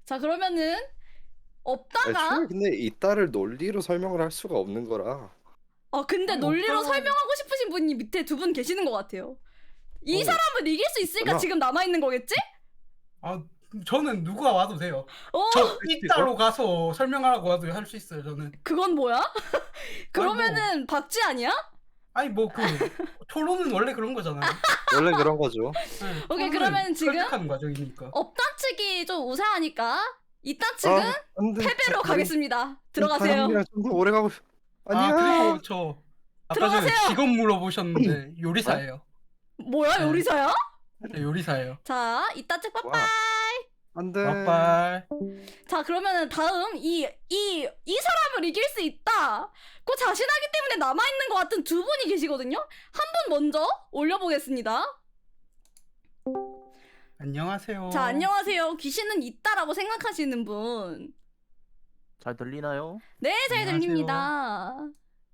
Speaker 1: 자, 그러면은 없다가
Speaker 3: 근데 있다를 논리로 설명을 할 수가 없는 거라.
Speaker 1: 근데 논리로
Speaker 2: 없다가-
Speaker 1: 설명하고 싶으신 분이 밑에 두 분 계시는 것 같아요. 이 사람은 이길 수 있으니까
Speaker 3: 설마.
Speaker 1: 지금 남아있는 거겠지?
Speaker 2: 저는 누가 와도 돼요.
Speaker 1: 어,
Speaker 2: 저 이따로 가서 설명하라고 와도 할 수 있어요. 저는.
Speaker 1: 그건 뭐야? 그러면은 박쥐 아니야?
Speaker 2: 아니 뭐 토론은 원래 그런 거잖아요.
Speaker 3: 원래 그런 거죠.
Speaker 2: 네,
Speaker 1: 오케이,
Speaker 2: 토론은
Speaker 1: 그러면 지금
Speaker 2: 설득하는 과정이니까.
Speaker 1: 없다 측이 좀 우세하니까 있다 측은
Speaker 3: 안 돼.
Speaker 1: 패배로 가겠습니다. 들어가세요.
Speaker 3: 다람이랑 좀 더 오래 가고 아니야.
Speaker 2: 그리고 저 아까 전에
Speaker 1: 들어가세요.
Speaker 2: 직업 물어보셨는데 요리사예요.
Speaker 1: 뭐야,
Speaker 2: 네.
Speaker 1: 요리사야?
Speaker 2: 네, 요리사예요.
Speaker 1: 자, 이따 측 빠빠.
Speaker 3: 와. 안돼.
Speaker 2: 막발.
Speaker 1: 자, 그러면은 다음 이 사람을 이길 수 있다. 그 자신하기 때문에 남아있는 것 같은 두 분이 계시거든요. 한 분 먼저 올려보겠습니다.
Speaker 2: 안녕하세요.
Speaker 1: 자, 안녕하세요. 귀신은 있다라고 생각하시는 분.
Speaker 4: 잘 들리나요?
Speaker 1: 네, 잘
Speaker 2: 안녕하세요.
Speaker 1: 들립니다.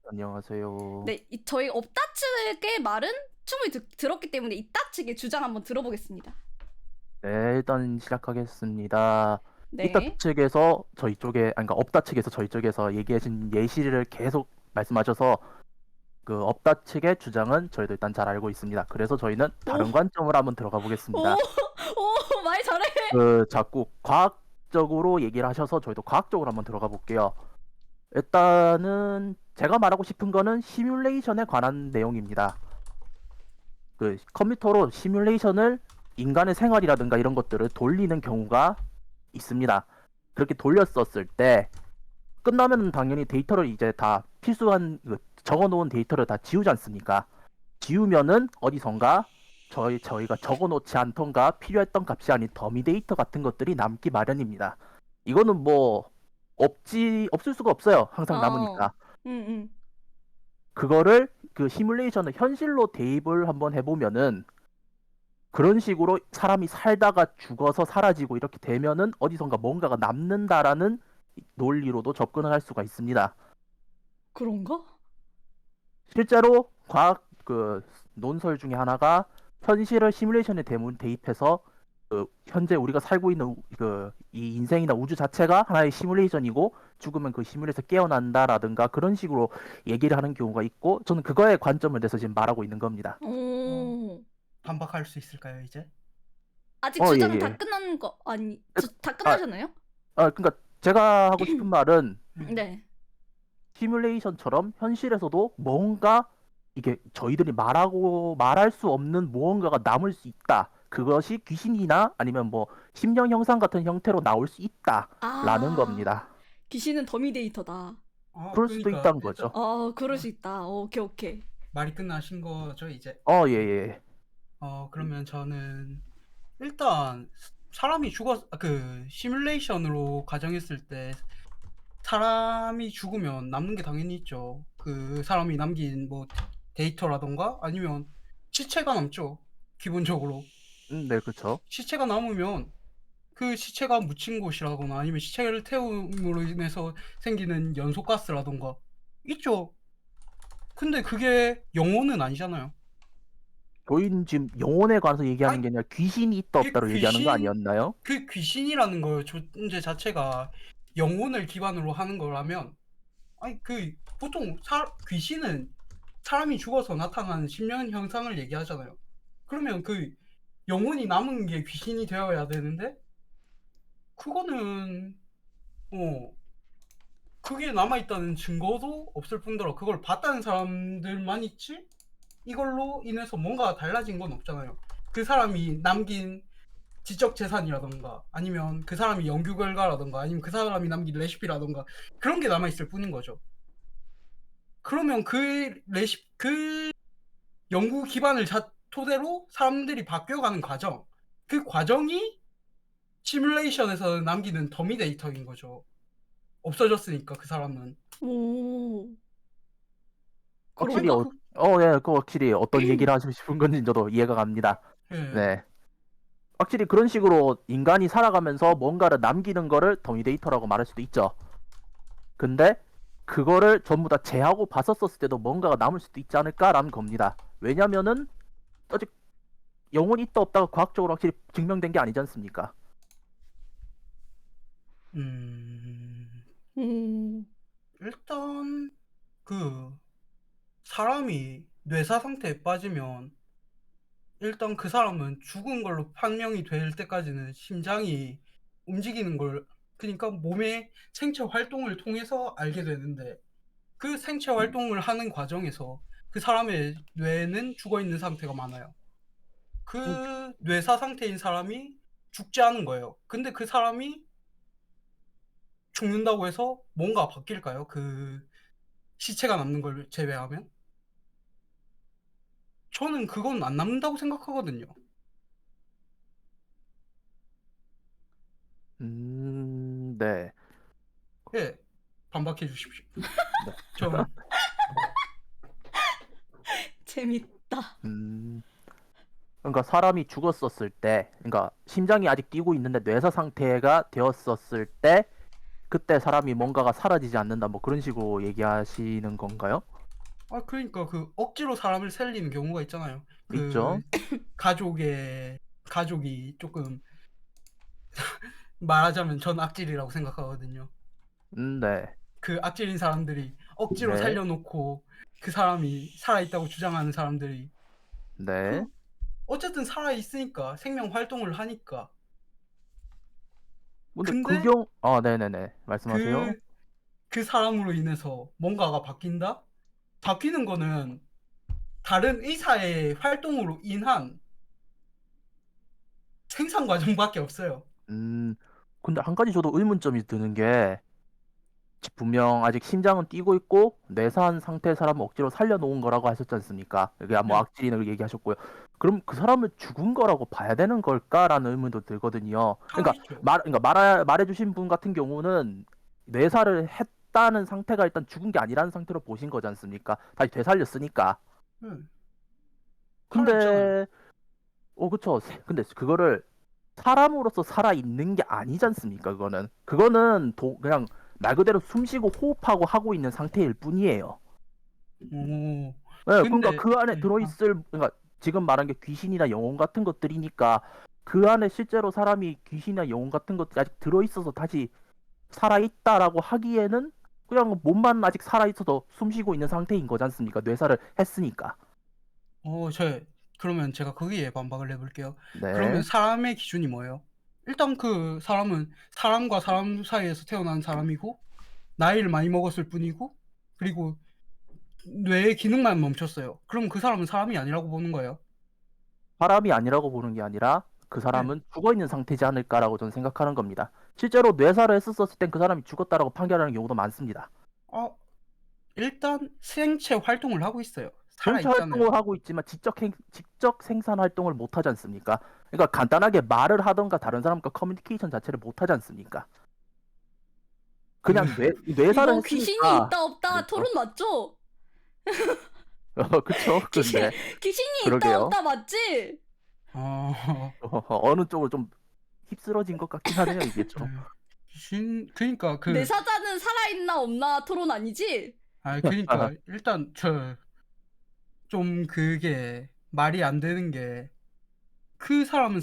Speaker 4: 안녕하세요.
Speaker 1: 네, 저희 없다 측의 말은 충분히 들었기 때문에 있다 측의 주장 한번 들어보겠습니다.
Speaker 4: 네, 일단 시작하겠습니다.
Speaker 1: 네.
Speaker 4: 있다 측에서 저희 쪽에, 아니, 그러니까 없다 측에서 저희 쪽에서 얘기하신 예시를 계속 말씀하셔서 그 없다 측의 주장은 저희도 일단 잘 알고 있습니다. 그래서 저희는 다른 관점으로 한번 들어가 보겠습니다.
Speaker 1: 오, 말 잘해.
Speaker 4: 그 자꾸 과학적으로 얘기를 하셔서 저희도 과학적으로 한번 들어가 볼게요. 일단은 제가 말하고 싶은 거는 시뮬레이션에 관한 내용입니다. 그 컴퓨터로 시뮬레이션을 인간의 생활이라든가 이런 것들을 돌리는 경우가 있습니다. 그렇게 돌렸었을 때 끝나면 당연히 데이터를 이제 다 필수한 적어놓은 데이터를 다 지우지 않습니까? 지우면은 어디선가 저희가 적어놓지 않던가 필요했던 값이 아닌 더미 데이터 같은 것들이 남기 마련입니다. 이거는 뭐 없을 수가 없어요. 항상 남으니까. 그거를 그 시뮬레이션을 현실로 대입을 한번 해보면은 그런 식으로 사람이 살다가 죽어서 사라지고 이렇게 되면은 어디선가 뭔가가 남는다라는 논리로도 접근을 할 수가 있습니다.
Speaker 1: 그런가?
Speaker 4: 실제로 과학 그 논설 중에 하나가 현실을 시뮬레이션에 대입해서 현재 우리가 살고 있는 이 인생이나 우주 자체가 하나의 시뮬레이션이고 죽으면 그 시뮬에서 깨어난다라든가 그런 식으로 얘기를 하는 경우가 있고 저는 그거에 관점을 내서 지금 말하고 있는 겁니다.
Speaker 2: 반박할 수 있을까요, 이제?
Speaker 1: 아직 주장은 다 끝난 거 아니? 다 끝나셨나요?
Speaker 4: 그러니까 제가 하고 싶은 말은
Speaker 1: 네.
Speaker 4: 시뮬레이션처럼 현실에서도 뭔가 이게 저희들이 말할 수 없는 무언가가 남을 수 있다. 그것이 귀신이나 아니면 뭐 심령 형상 같은 형태로 나올 수 있다라는 겁니다.
Speaker 1: 귀신은 더미 데이터다.
Speaker 4: 그럴 수도 있다는 거죠.
Speaker 1: 그럴 수 있다. 오케이.
Speaker 2: 말이 끝나신 거죠, 이제?
Speaker 4: 예.
Speaker 2: 그러면 저는 일단 사람이 그 시뮬레이션으로 가정했을 때 사람이 죽으면 남는 게 당연히 있죠. 그 사람이 남긴 뭐 데이터라던가 아니면 시체가 남죠. 기본적으로.
Speaker 4: 네, 그렇죠.
Speaker 2: 시체가 남으면 그 시체가 묻힌 곳이라거나 아니면 시체를 태움으로 인해서 생기는 연소가스라던가 있죠. 근데 그게 영혼은 아니잖아요.
Speaker 4: 저희는 지금 영혼에 관해서 얘기하는 게 아니라 귀신이 있다 없다로 얘기하는 거 아니었나요?
Speaker 2: 그 귀신이라는 거 존재 자체가 영혼을 기반으로 하는 거라면 아니 그 보통 귀신은 사람이 죽어서 나타나는 심령 현상을 얘기하잖아요. 그러면 그 영혼이 남은 게 귀신이 되어야 되는데 그거는 그게 남아있다는 증거도 없을 뿐더러 그걸 봤다는 사람들만 있지 이걸로 인해서 뭔가 달라진 건 없잖아요. 그 사람이 남긴 지적 재산이라던가 아니면 그 사람이 연구 결과라던가 아니면 그 사람이 남긴 레시피라던가 그런 게 남아있을 뿐인 거죠. 그러면 그 연구 기반을 토대로 사람들이 바뀌어가는 과정, 그 과정이 시뮬레이션에서 남기는 더미 데이터인 거죠. 없어졌으니까 그 사람은.
Speaker 4: 확실히 그 확실히 어떤 얘기를 하시고 싶은 건지 저도 이해가 갑니다. 네. 확실히 그런 식으로 인간이 살아가면서 뭔가를 남기는 거를 더미 데이터라고 말할 수도 있죠. 근데 그거를 전부 다 제하고 봤었을 때도 뭔가가 남을 수도 있지 않을까라는 겁니다. 왜냐면은 아직 영혼이 있다 없다가 과학적으로 확실히 증명된 게 아니지 않습니까?
Speaker 2: 일단 그 사람이 뇌사 상태에 빠지면 일단 그 사람은 죽은 걸로 판명이 될 때까지는 심장이 움직이는 걸 그러니까 몸의 생체 활동을 통해서 알게 되는데 그 생체 활동을 하는 과정에서 그 사람의 뇌는 죽어있는 상태가 많아요. 그 뇌사 상태인 사람이 죽지 않은 거예요. 근데 그 사람이 죽는다고 해서 뭔가 바뀔까요? 그 시체가 남는 걸 제외하면? 저는 그건 안 남는다고 생각하거든요.
Speaker 4: 네.
Speaker 2: 예, 반박해 주십시오.
Speaker 4: 네.
Speaker 2: 전
Speaker 1: 재밌다.
Speaker 4: 그러니까 사람이 죽었었을 때, 그러니까 심장이 아직 뛰고 있는데 뇌사 상태가 되었었을 때, 그때 사람이 뭔가가 사라지지 않는다, 뭐 그런 식으로 얘기하시는 건가요?
Speaker 2: 그러니까 그 억지로 사람을 살리는 경우가 있잖아요.
Speaker 4: 있죠.
Speaker 2: 그 가족이 조금 말하자면 전 악질이라고 생각하거든요.
Speaker 4: 네.
Speaker 2: 그 악질인 사람들이 억지로
Speaker 4: 네.
Speaker 2: 살려놓고 그 사람이 살아있다고 주장하는 사람들이
Speaker 4: 네.
Speaker 2: 그 어쨌든 살아있으니까 생명 활동을 하니까
Speaker 4: 근데
Speaker 2: 근데
Speaker 4: 네네네. 말씀하세요.
Speaker 2: 그 사람으로 인해서 뭔가가 바뀐다? 바뀌는 거는 다른 의사의 활동으로 인한 생산 과정밖에 없어요.
Speaker 4: 근데 한 가지 저도 의문점이 드는 게, 분명 아직 심장은 뛰고 있고 뇌사한 상태의 사람을 억지로 살려놓은 거라고 하셨지 않습니까? 그게 뭐
Speaker 2: 네.
Speaker 4: 악질인을 얘기하셨고요. 그럼 그 사람을 죽은 거라고 봐야 되는 걸까라는 의문도 들거든요. 그러니까
Speaker 2: 살아있죠.
Speaker 4: 말해주신 분 같은 경우는 뇌사를 했다는 상태가 일단 죽은 게 아니라는 상태로 보신 거지 않습니까? 다시 되살렸으니까.
Speaker 2: 네. 살아있잖아요.
Speaker 4: 근데 그쵸. 근데 그거를 사람으로서 살아있는 게 아니지 않습니까? 그거는 그냥 말 그대로 숨쉬고 호흡하고 하고 있는 상태일 뿐이에요.
Speaker 2: 오,
Speaker 4: 네, 그러니까
Speaker 2: 근데
Speaker 4: 그 안에 들어있을, 그러니까 지금 말한 게 귀신이나 영혼 같은 것들이니까, 그 안에 실제로 사람이 귀신이나 영혼 같은 것들이 아직 들어있어서 다시 살아있다라고 하기에는 그냥 몸만 아직 살아있어서 숨쉬고 있는 상태인 거지 않습니까? 뇌사를 했으니까.
Speaker 2: 그러면 제가 거기에 반박을 해볼게요.
Speaker 4: 네.
Speaker 2: 그러면 사람의 기준이 뭐예요? 일단 그 사람은 사람과 사람 사이에서 태어난 사람이고 나이를 많이 먹었을 뿐이고 그리고 뇌의 기능만 멈췄어요. 그럼 그 사람은 사람이 아니라고 보는 거예요.
Speaker 4: 사람이 아니라고 보는 게 아니라 그
Speaker 2: 네.
Speaker 4: 사람은 죽어있는 상태지 않을까라고 저는 생각하는 겁니다. 실제로 뇌사를 했었을 땐 그 사람이 죽었다라고 판결하는 경우도 많습니다.
Speaker 2: 일단 생체 활동을 하고 있어요.
Speaker 4: 생체
Speaker 2: 살아있잖아요.
Speaker 4: 활동을 하고 있지만 직접 생산 활동을 못 하지 않습니까? 그러니까 간단하게 말을 하던가 다른 사람과 커뮤니케이션 자체를 못 하지 않습니까? 그냥 뇌사를
Speaker 1: 이거 귀신이
Speaker 4: 했으니까.
Speaker 1: 있다 없다
Speaker 4: 그렇죠.
Speaker 1: 토론 맞죠?
Speaker 4: 그쵸. 근데
Speaker 1: 귀신이 있다
Speaker 4: 그러게요.
Speaker 1: 없다 맞지?
Speaker 4: 어느 쪽으로 좀 휩쓸어진 것 같긴 하네요, 이게 좀.
Speaker 2: 그러니까
Speaker 1: 내 사자는 살아있나 없나 토론 아니지?
Speaker 2: 그러니까 일단 좀 그게 말이 안 되는 게 그 사람은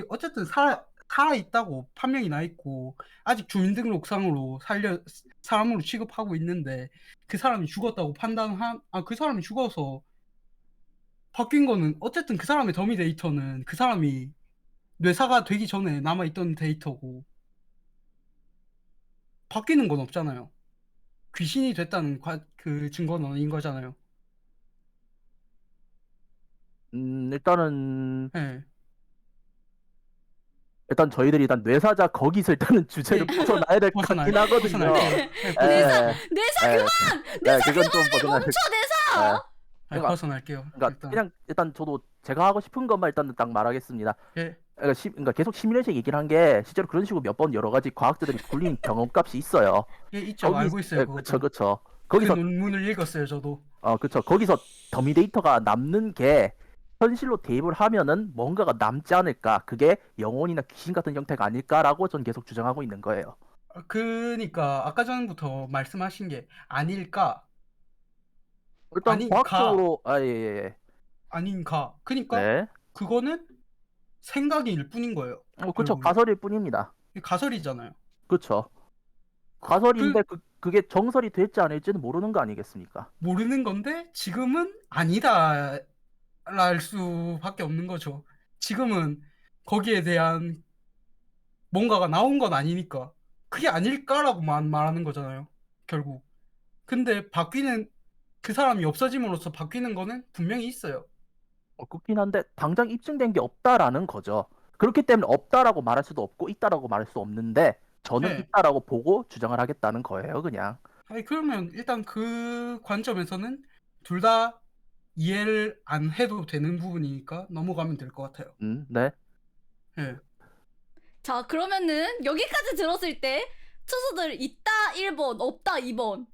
Speaker 2: 어쨌든 살아있다고 판명이 나 있고 아직 주민등록상으로 사람으로 취급하고 있는데 그 사람이 죽었다고 그 사람이 죽어서 바뀐 거는 어쨌든 그 사람의 더미 데이터는 그 사람이 뇌사가 되기 전에 남아있던 데이터고 바뀌는 건 없잖아요. 귀신이 됐다는 그 증거는 아닌 거잖아요.
Speaker 4: 일단은
Speaker 2: 네.
Speaker 4: 일단 저희들이 일단 뇌사자 거기서 일단은 주제를 벗어나야 될 것 같긴 하거든요.
Speaker 1: 내사 그만! 내사
Speaker 4: 그건 좀
Speaker 1: 멈춰 내사!
Speaker 4: 그러니까-
Speaker 2: 벗어날게요.
Speaker 4: 그러니까 그냥 일단 저도 제가 하고 싶은 것만 일단 딱 말하겠습니다.
Speaker 2: 예.
Speaker 4: 그러니까 계속 시뮬레이션 얘기를 한 게 실제로 그런 식으로 몇 번 여러 가지 과학자들이 굴린 경험값이 있어요.
Speaker 2: 예, 있죠. 알고 있어요.
Speaker 4: 그쵸.
Speaker 2: 그
Speaker 4: 거기서
Speaker 2: 논문을 읽었어요, 저도.
Speaker 4: 그쵸. 거기서 더미 데이터가 남는 게 현실로 대입을 하면은 뭔가가 남지 않을까. 그게 영혼이나 귀신 같은 형태가 아닐까라고 전 계속 주장하고 있는 거예요.
Speaker 2: 그러니까 아까 전부터 말씀하신 게 아닐까?
Speaker 4: 일단
Speaker 2: 아닌가?
Speaker 4: 과학적으로 예.
Speaker 2: 아닌가? 그러니까
Speaker 4: 네.
Speaker 2: 그거는 생각일 뿐인 거예요.
Speaker 4: 그쵸.
Speaker 2: 결국은.
Speaker 4: 가설일 뿐입니다.
Speaker 2: 가설이잖아요.
Speaker 4: 그쵸. 가설인데 그게 정설이 될지 아닐지는 모르는 거 아니겠습니까?
Speaker 2: 모르는 건데 지금은 아니다 랄 수밖에 없는 거죠. 지금은 거기에 대한 뭔가가 나온 건 아니니까 그게 아닐까라고만 말하는 거잖아요. 결국. 근데 그 사람이 없어짐으로써 바뀌는 거는 분명히 있어요.
Speaker 4: 그렇긴 한데 당장 입증된 게 없다라는 거죠. 그렇기 때문에 없다라고 말할 수도 없고 있다라고 말할 수 없는데 저는
Speaker 2: 네.
Speaker 4: 있다라고 보고 주장을 하겠다는 거예요, 그냥.
Speaker 2: 그러면 일단 그 관점에서는 둘 다 이해를 안 해도 되는 부분이니까 넘어가면 될 것 같아요.
Speaker 4: 네.
Speaker 2: 예.
Speaker 1: 자, 그러면은 여기까지 들었을 때 투수들 있다 1번, 없다 2번.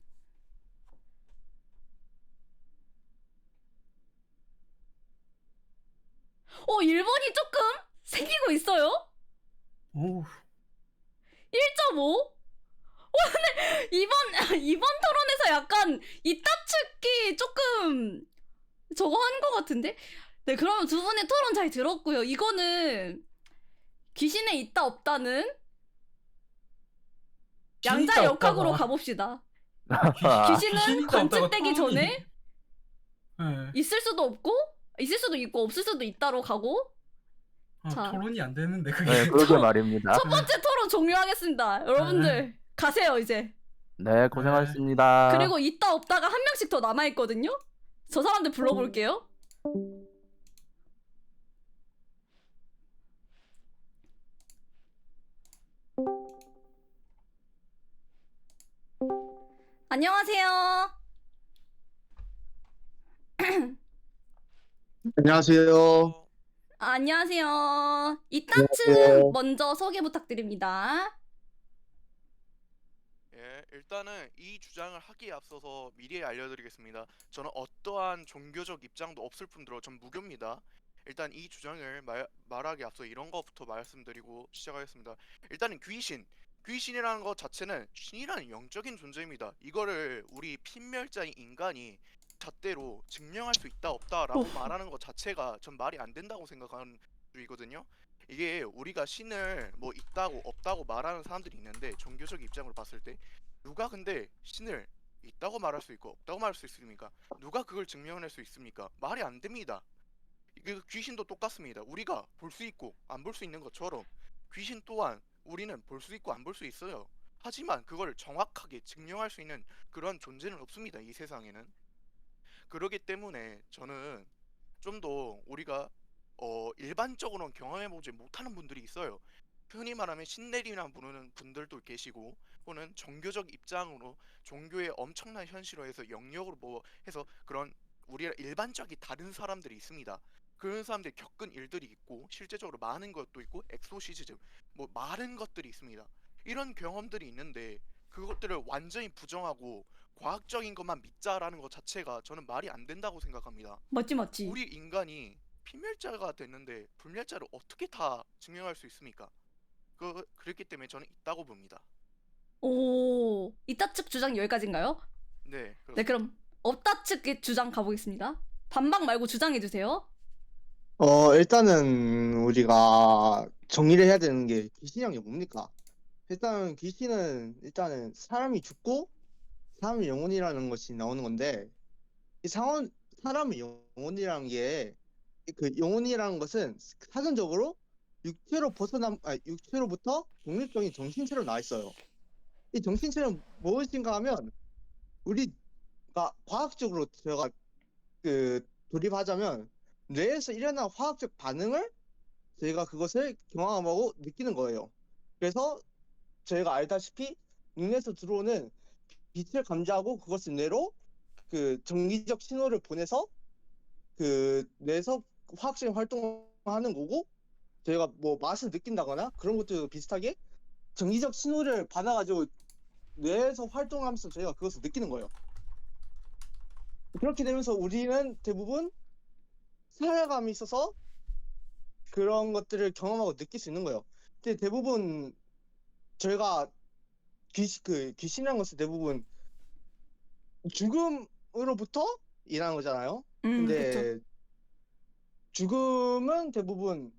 Speaker 1: 1번이 조금 생기고 있어요?
Speaker 2: 오,
Speaker 1: 1.5? 이번 이번 토론에서 약간 이따 측기 조금 저거 한 것 같은데? 네, 그러면 두 분의 토론 잘 들었고요. 이거는 귀신의 있다 없다는 양자
Speaker 2: 있다
Speaker 1: 역학으로
Speaker 2: 없다가.
Speaker 1: 가봅시다.
Speaker 2: 귀신
Speaker 1: 귀신은
Speaker 2: 있다 없다가
Speaker 1: 관측되기
Speaker 2: 토론이-
Speaker 1: 전에
Speaker 2: 예.
Speaker 1: 있을 수도 없고 있을 수도 있고 없을 수도 있다로 가고 자.
Speaker 2: 토론이 안 되는데 그게.
Speaker 4: 네, 그러게 말입니다.
Speaker 1: 첫 번째 토론 종료하겠습니다. 여러분들 가세요 이제.
Speaker 4: 네, 고생하셨습니다.
Speaker 1: 그리고 있다 없다가 한 명씩 더 남아있거든요? 저 사람들 불러볼게요. 안녕하세요.
Speaker 5: 안녕하세요.
Speaker 1: 안녕하세요. 이따층
Speaker 5: 안녕하세요.
Speaker 1: 먼저 소개 부탁드립니다.
Speaker 6: 예, 일단은 이 주장을 하기에 앞서서 미리 알려드리겠습니다. 저는 어떠한 종교적 입장도 없을 뿐더러 전 무교입니다. 일단 이 주장을 말하기 앞서 이런 것부터 말씀드리고 시작하겠습니다. 일단은 귀신이라는 것 자체는 신이라는 영적인 존재입니다. 이거를 우리 핀멸자인 인간이 잣대로 증명할 수 있다 없다라고 말하는 것 자체가 전 말이 안 된다고 생각하는 주의거든요. 이게 우리가 신을 뭐 있다고 없다고 말하는 사람들이 있는데 종교적 입장으로 봤을 때 누가 근데 신을 있다고 말할 수 있고 없다고 말할 수 있습니까? 누가 그걸 증명해낼 수 있습니까? 말이 안 됩니다. 이게 귀신도 똑같습니다. 우리가 볼 수 있고 안 볼 수 있는 것처럼 귀신 또한 우리는 볼 수 있고 안 볼 수 있어요. 하지만 그걸 정확하게 증명할 수 있는 그런 존재는 없습니다. 이 세상에는. 그러기 때문에 저는 좀 더 우리가 일반적으로는 경험해보지 못하는 분들이 있어요. 흔히 말하면 신내리나 부르는 분들도 계시고 또는 종교적 입장으로 종교의 엄청난 현실화해서 영역으로 뭐 해서 그런 우리랑 일반적이 다른 사람들이 있습니다. 그런 사람들이 겪은 일들이 있고 실제적으로 많은 것도 있고 엑소시즘 뭐 많은 것들이 있습니다. 이런 경험들이 있는데 그것들을 완전히 부정하고 과학적인 것만 믿자라는 것 자체가 저는 말이 안 된다고 생각합니다.
Speaker 1: 맞지.
Speaker 6: 우리 인간이 필멸자가 됐는데 불멸자를 어떻게 다 증명할 수 있습니까? 그렇기 때문에 저는 있다고 봅니다.
Speaker 1: 오, 이따 측 주장 여기까지인가요?
Speaker 6: 네,
Speaker 1: 네, 그럼 없다 측의 주장 가보겠습니다. 반박 말고 주장해주세요.
Speaker 5: 일단은 우리가 정리를 해야 되는 게 귀신이란 게 뭡니까? 일단 귀신은 일단은 사람이 죽고 사람의 영혼이라는 것이 나오는 건데 사람의 영혼이라는 게 그 영혼이라는 것은 사전적으로 육체로부터 독립적인 정신체로 나와 있어요. 이 정신체는 무엇인가 하면 우리가 과학적으로 제가 돌입하자면 뇌에서 일어난 화학적 반응을 저희가 그것을 경험하고 느끼는 거예요. 그래서 저희가 알다시피 눈에서 들어오는 빛을 감지하고 그것을 뇌로 그 전기적 신호를 보내서 그 뇌에서 화학적인 활동을 하는 거고 저희가 뭐 맛을 느낀다거나 그런 것도 비슷하게 전기적 신호를 받아가지고 뇌에서 활동하면서 저희가 그것을 느끼는 거예요. 그렇게 되면서 우리는 대부분 살아감이 있어서 그런 것들을 경험하고 느낄 수 있는 거예요. 근데 대부분 저희가 귀신이라는 것은 대부분 죽음으로부터 일하는 거잖아요. 근데
Speaker 1: 그쵸.
Speaker 5: 죽음은 대부분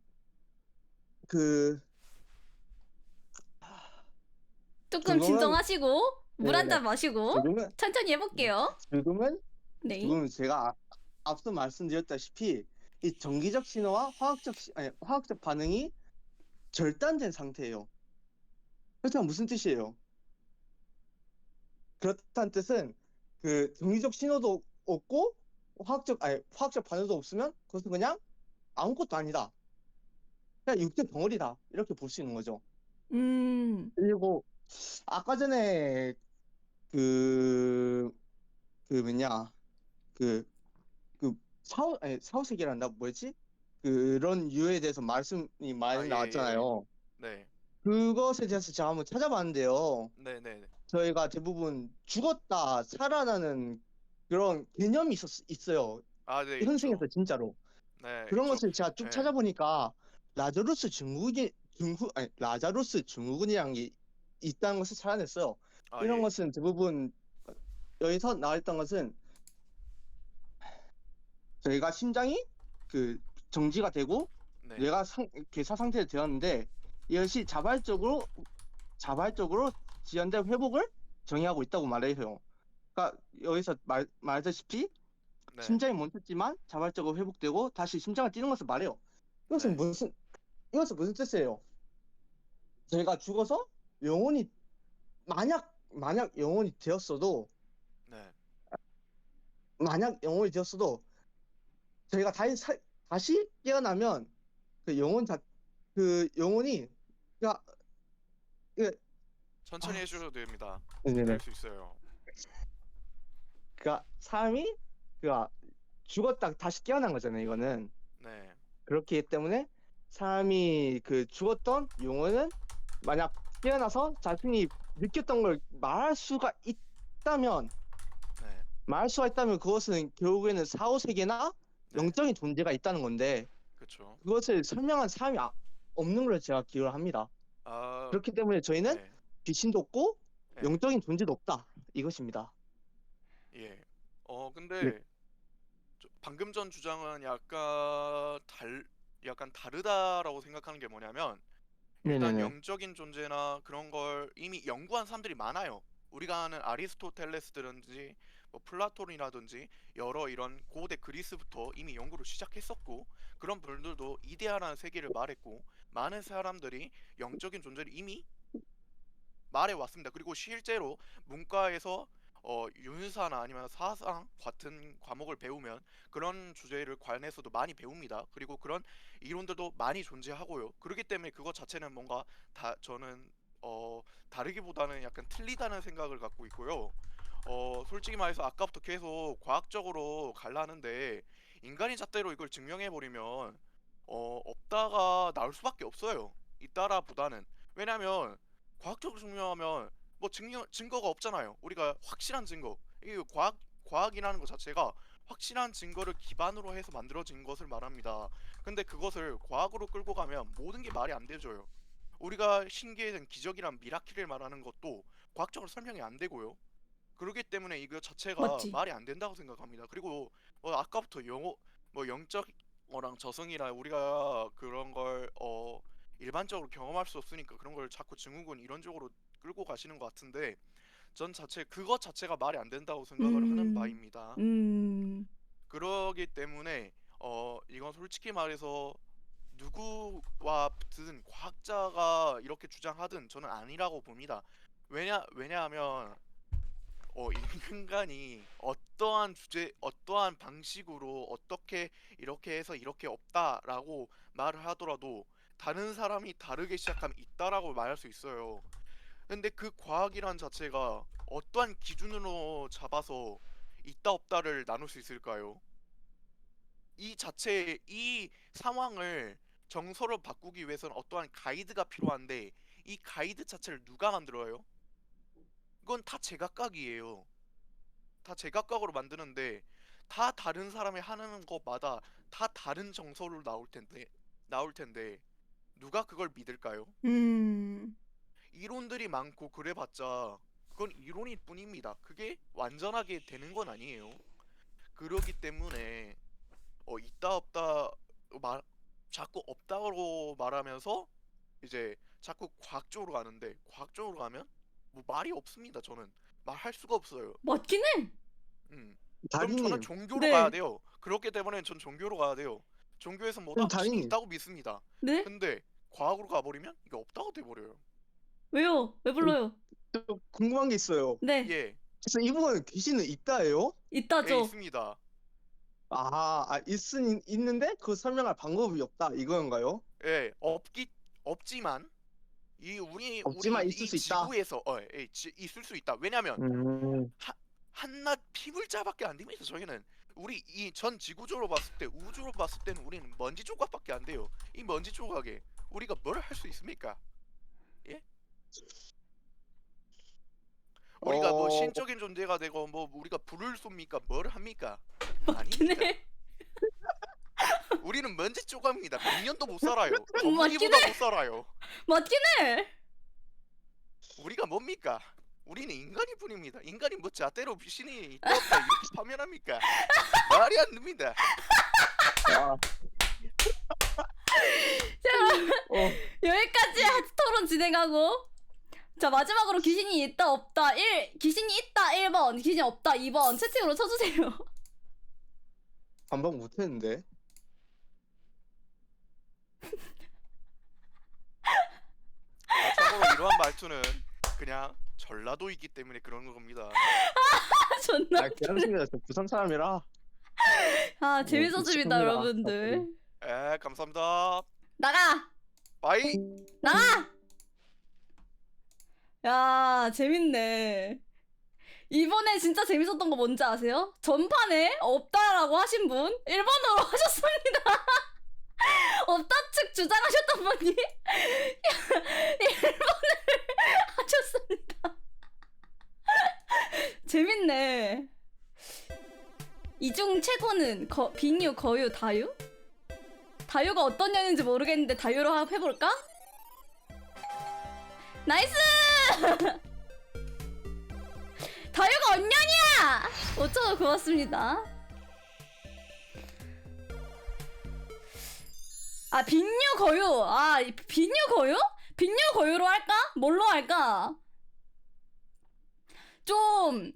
Speaker 1: 조금
Speaker 5: 죽음은-
Speaker 1: 진정하시고 물 한
Speaker 5: 네네.
Speaker 1: 잔 마시고 천천히 해볼게요.
Speaker 5: 죽음은
Speaker 1: 네.
Speaker 5: 제가 앞서 말씀드렸다시피 이 전기적 신호와 화학적 반응이 절단된 상태예요. 그렇다면 무슨 뜻이에요? 그렇다는 뜻은 그 전기적 신호도 없고 화학적 반응도 없으면 그것은 그냥 아무것도 아니다. 그냥 육체 덩어리다. 이렇게 볼 수 있는 거죠. 그리고 아까 전에 사후세계란다 뭐였지? 그런 유에 대해서 말씀이 많이
Speaker 6: 예.
Speaker 5: 나왔잖아요.
Speaker 6: 네.
Speaker 5: 그것에 대해서 제가 한번 찾아봤는데요.
Speaker 6: 네네.
Speaker 5: 저희가 대부분 죽었다 살아나는 그런 개념이 있어요.
Speaker 6: 아, 네,
Speaker 5: 현생에서
Speaker 6: 있죠.
Speaker 5: 진짜로.
Speaker 6: 네,
Speaker 5: 그런
Speaker 6: 있죠.
Speaker 5: 것을 제가 쭉
Speaker 6: 네.
Speaker 5: 찾아보니까 라자루스 증후군이라는 게 있다는 것을 찾아냈어요.
Speaker 6: 아,
Speaker 5: 이런
Speaker 6: 예.
Speaker 5: 것은 대부분 여기서 나왔던 것은 저희가 심장이 그 정지가 되고
Speaker 6: 네.
Speaker 5: 뇌가 괴사 상태에 되었는데 이것이 자발적으로 지연된 회복을 정의하고 있다고 말해요. 그러니까 여기서 말했다시피
Speaker 6: 네.
Speaker 5: 심장이 멈췄지만 자발적으로 회복되고 다시 심장을 뛰는 것을 말해요.
Speaker 6: 네.
Speaker 5: 이것은 무슨 뜻이에요? 저희가 죽어서 영혼이 만약 영혼이 되었어도
Speaker 6: 네.
Speaker 5: 저희가 다시 깨어나면 그 영혼이 그러니까 이게
Speaker 6: 천천히 해주셔도 됩니다.
Speaker 5: 네네네.
Speaker 6: 될 수 있어요.
Speaker 5: 그러니까 사람이 죽었다 다시 깨어난 거잖아요. 이거는
Speaker 6: 네.
Speaker 5: 그렇기 때문에 사람이 죽었던 영혼은 만약 깨어나서 자신이 느꼈던 걸 말할 수가 있다면
Speaker 6: 네.
Speaker 5: 그것은 결국에는 사후세계나
Speaker 6: 네.
Speaker 5: 영적인 존재가 있다는 건데
Speaker 6: 그쵸.
Speaker 5: 그것을 설명한 사람이 없는 걸 제가 기억을 합니다.
Speaker 6: 아,
Speaker 5: 그렇기 때문에 저희는
Speaker 6: 네.
Speaker 5: 귀신도 없고
Speaker 6: 네.
Speaker 5: 영적인 존재도 없다 이것입니다.
Speaker 6: 예.
Speaker 5: 네.
Speaker 6: 근데 방금 전 주장은 약간 다르다라고 생각하는 게 뭐냐면 일단
Speaker 5: 네네네.
Speaker 6: 영적인 존재나 그런 걸 이미 연구한 사람들이 많아요. 우리가 아는 아리스토텔레스든지 뭐 플라톤이라든지 여러 이런 고대 그리스부터 이미 연구를 시작했었고 그런 분들도 이데아라는 세계를 말했고 많은 사람들이 영적인 존재를 이미 말해왔습니다. 그리고 실제로 문과에서 윤사나 아니면 사상 같은 과목을 배우면 그런 주제를 관해서도 많이 배웁니다. 그리고 그런 이론들도 많이 존재하고요. 그렇기 때문에 그것 자체는 뭔가 저는 다르기보다는 약간 틀리다는 생각을 갖고 있고요. 솔직히 말해서 아까부터 계속 과학적으로 갈라는데 인간이 잣대로 이걸 증명해 버리면 없다가 나올 수밖에 없어요. 있다라보다는 왜냐면 과학적으로 증명하면 뭐 증거가 없잖아요. 우리가 확실한 증거. 이게 과학이라는 것 자체가 확실한 증거를 기반으로 해서 만들어진 것을 말합니다. 근데 그것을 과학으로 끌고 가면 모든 게 말이 안 되죠요. 우리가 신기해진 기적이란 미라클을 말하는 것도 과학적으로 설명이 안 되고요. 그렇기 때문에 이거 자체가
Speaker 1: 맞지?
Speaker 6: 말이 안 된다고 생각합니다. 그리고 아까부터 영어랑 저승이라 우리가 그런 걸 일반적으로 경험할 수 없으니까 그런 걸 자꾸 증후군 이런 쪽으로 끌고 가시는 것 같은데 그것 자체가 말이 안 된다고 생각을 하는
Speaker 1: 음,
Speaker 6: 바입니다.
Speaker 1: 음,
Speaker 6: 그러기 때문에 이건 솔직히 말해서 누구와 든 과학자가 이렇게 주장하든 저는 아니라고 봅니다. 왜냐하면 인간이 어떠한 어떠한 방식으로 어떻게 이렇게 해서 이렇게 없다라고 말을 하더라도 다른 사람이 다르게 시작하면 있다라고 말할 수 있어요. 근데 그 과학이란 자체가 어떠한 기준으로 잡아서 있다 없다를 나눌 수 있을까요? 이 상황을 정서로 바꾸기 위해서는 어떠한 가이드가 필요한데 이 가이드 자체를 누가 만들어요? 이건 다 제각각이에요. 다 제각각으로 만드는데 다 다른 사람이 하는 것마다 다 다른 정서로 나올 텐데 누가 그걸 믿을까요?
Speaker 1: 음,
Speaker 6: 이론들이 많고 그래봤자 그건 이론일 뿐입니다. 그게 완전하게 되는 건 아니에요. 그러기 때문에 있다 없다 말 자꾸 없다고 말하면서 이제 자꾸 과학적으로 가는데 과학적으로 가면 뭐 말이 없습니다. 저는 말할 수가 없어요.
Speaker 1: 맞긴 해.
Speaker 6: 그럼 저는
Speaker 5: 다리님,
Speaker 6: 종교로 가야
Speaker 1: 네,
Speaker 6: 돼요. 그렇기 때문에 전 종교로 가야 돼요. 종교에서
Speaker 5: 그럼
Speaker 6: 뭐다 신이
Speaker 5: 다리님,
Speaker 6: 있다고 믿습니다.
Speaker 1: 네?
Speaker 6: 근데 과학으로 가버리면 이게 없다고 돼버려요.
Speaker 1: 왜요? 왜 불러요?
Speaker 5: 또 궁금한 게 있어요.
Speaker 1: 네,
Speaker 6: 예,
Speaker 5: 그래서 이분은 귀신은 있다예요?
Speaker 6: 예
Speaker 1: 있다죠.
Speaker 6: 있습니다.
Speaker 5: 있는데 그 설명할 방법이 없다 이거인가요?
Speaker 6: 예, 없지만 우리
Speaker 5: 없지만 있을
Speaker 6: 이
Speaker 5: 수 있다.
Speaker 6: 지구에서 있을 수 있다. 왜냐면
Speaker 5: 음,
Speaker 6: 한낱 피불자밖에 안 됩니다. 저희는 우리 이 전 지구적으로 봤을 때 우주로 봤을 때는 우리는 먼지 조각밖에 안 돼요. 이 먼지 조각에 우리가 뭘 할 수 있습니까? 우리가 뭐
Speaker 5: 어,
Speaker 6: 신적인 존재가 되고 뭐 우리가 불을 쏩니까? 뭘 합니까?
Speaker 1: 맞긴
Speaker 6: 아닙니다.
Speaker 1: 해.
Speaker 6: 우리는 먼지 조각입니다. 100년도 못 살아요.
Speaker 1: 맞긴
Speaker 6: 거북이보다 못 살아요.
Speaker 1: 맞긴 해.
Speaker 6: 우리가 뭡니까? 우리는 인간일 뿐입니다. 인간이 뭐 잣대로 귀신이 있다 없다 이렇게 파면합니까? 말이 안 됩니다.
Speaker 5: 아, 어,
Speaker 1: 여기까지 토론 진행하고, 자 마지막으로 귀신이 있다 없다 귀신이 있다 1번, 귀신이 없다 2번 채팅으로 쳐주세요.
Speaker 5: 반박 못했는데.
Speaker 6: 참고로 이러한 말투는 그냥 전라도이기 때문에 그런 겁니다.
Speaker 1: 존나
Speaker 5: 아, 개랑심이다. 저 부산 사람이라.
Speaker 1: 아 재밌었습니다
Speaker 5: 미치겠네요.
Speaker 1: 여러분들.
Speaker 6: 에 감사합니다.
Speaker 1: 나가
Speaker 6: 바이.
Speaker 1: 나가. 야 재밌네. 이번에 진짜 재밌었던 거 뭔지 아세요? 전판에 없다라고 하신 분 1번으로 하셨습니다. 없다 측 주장하셨던 분이 1번을 하셨습니다. 재밌네. 이중 최고는 빙유, 거유, 다유? 다유가 어떤 년인지 모르겠는데 다유로 해볼까? 나이스! 다유가 언년이야! 5,000원 고맙습니다. 아 빙유 거유. 아 빙유 거유? 빙유 거유로 할까? 뭘로 할까? 좀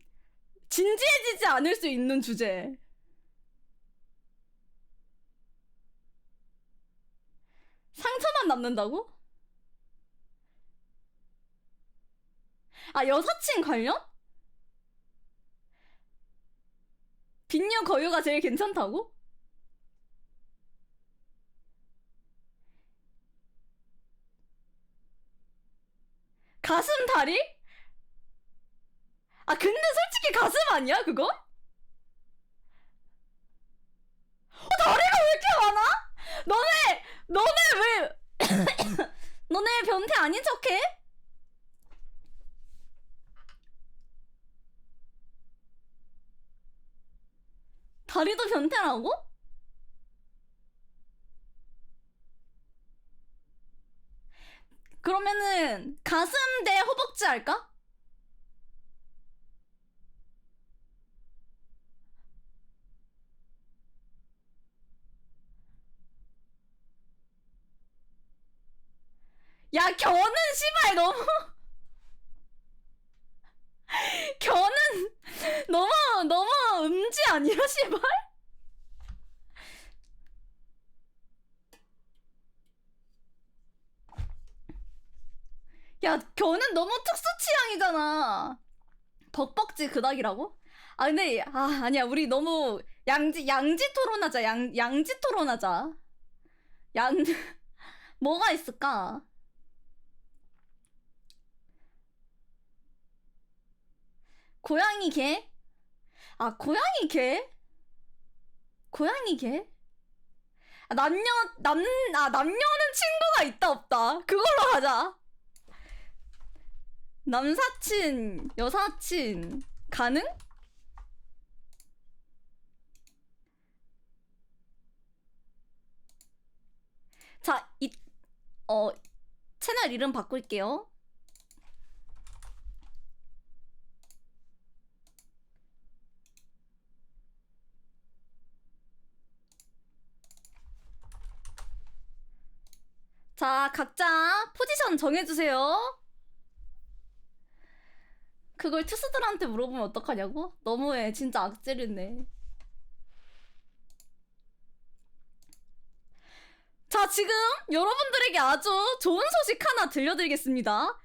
Speaker 1: 진지해지지 않을 수 있는 주제. 상처만 남는다고? 아 여사친 관련? 빙유 거유가 제일 괜찮다고? 가슴 다리? 아 근데 솔직히 가슴 아니야 그건? 다리가 왜 이렇게 많아? 너네 왜 너네 변태 아닌 척해? 다리도 변태라고? 그러면은 가슴 대 허벅지 할까? 야 겨는 씨발 너무 겨는 너무 음지 아니야 씨발? 야 겨는 너무 특수 취향이잖아. 벅벅지 그닥이라고? 아 근데 아니야 우리 너무 양지 토론하자. 양지 토론하자. 양 뭐가 있을까? 고양이 개? 아 고양이 개? 고양이 개? 아, 남녀는 친구가 있다 없다 그걸로 하자. 남사친 여사친 가능? 자 채널 이름 바꿀게요. 자, 각자 포지션 정해주세요. 그걸 투수들한테 물어보면 어떡하냐고? 너무해. 진짜 악질이네. 자, 지금 여러분들에게 아주 좋은 소식 하나 들려드리겠습니다.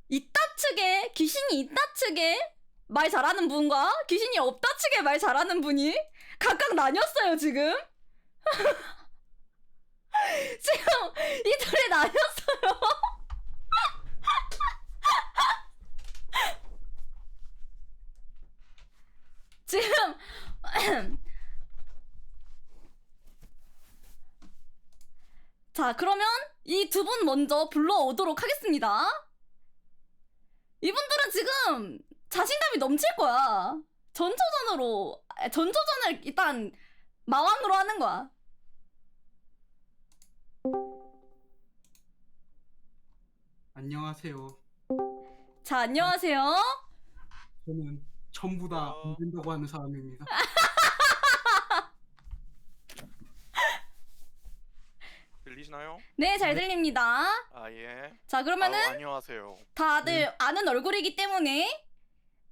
Speaker 1: 있다 측에, 귀신이 있다 측에 말 잘하는 분과 귀신이 없다 측에 말 잘하는 분이 각각 나뉘었어요, 지금. 지금 이 둘이 나뉘었어요. 지금 자 그러면 이 두 분 먼저 불러오도록 하겠습니다. 이분들은 지금 자신감이 넘칠 거야. 전초전을 일단 마왕으로 하는 거야.
Speaker 2: 안녕하세요.
Speaker 1: 자, 안녕하세요.
Speaker 2: 저는 전부 다 안 된다고 하는 사람입니다.
Speaker 6: 들리시나요?
Speaker 1: 네, 잘 들립니다.
Speaker 6: 아 예.
Speaker 1: 자, 그러면은
Speaker 6: 안녕하세요.
Speaker 1: 다들 아는 얼굴이기 때문에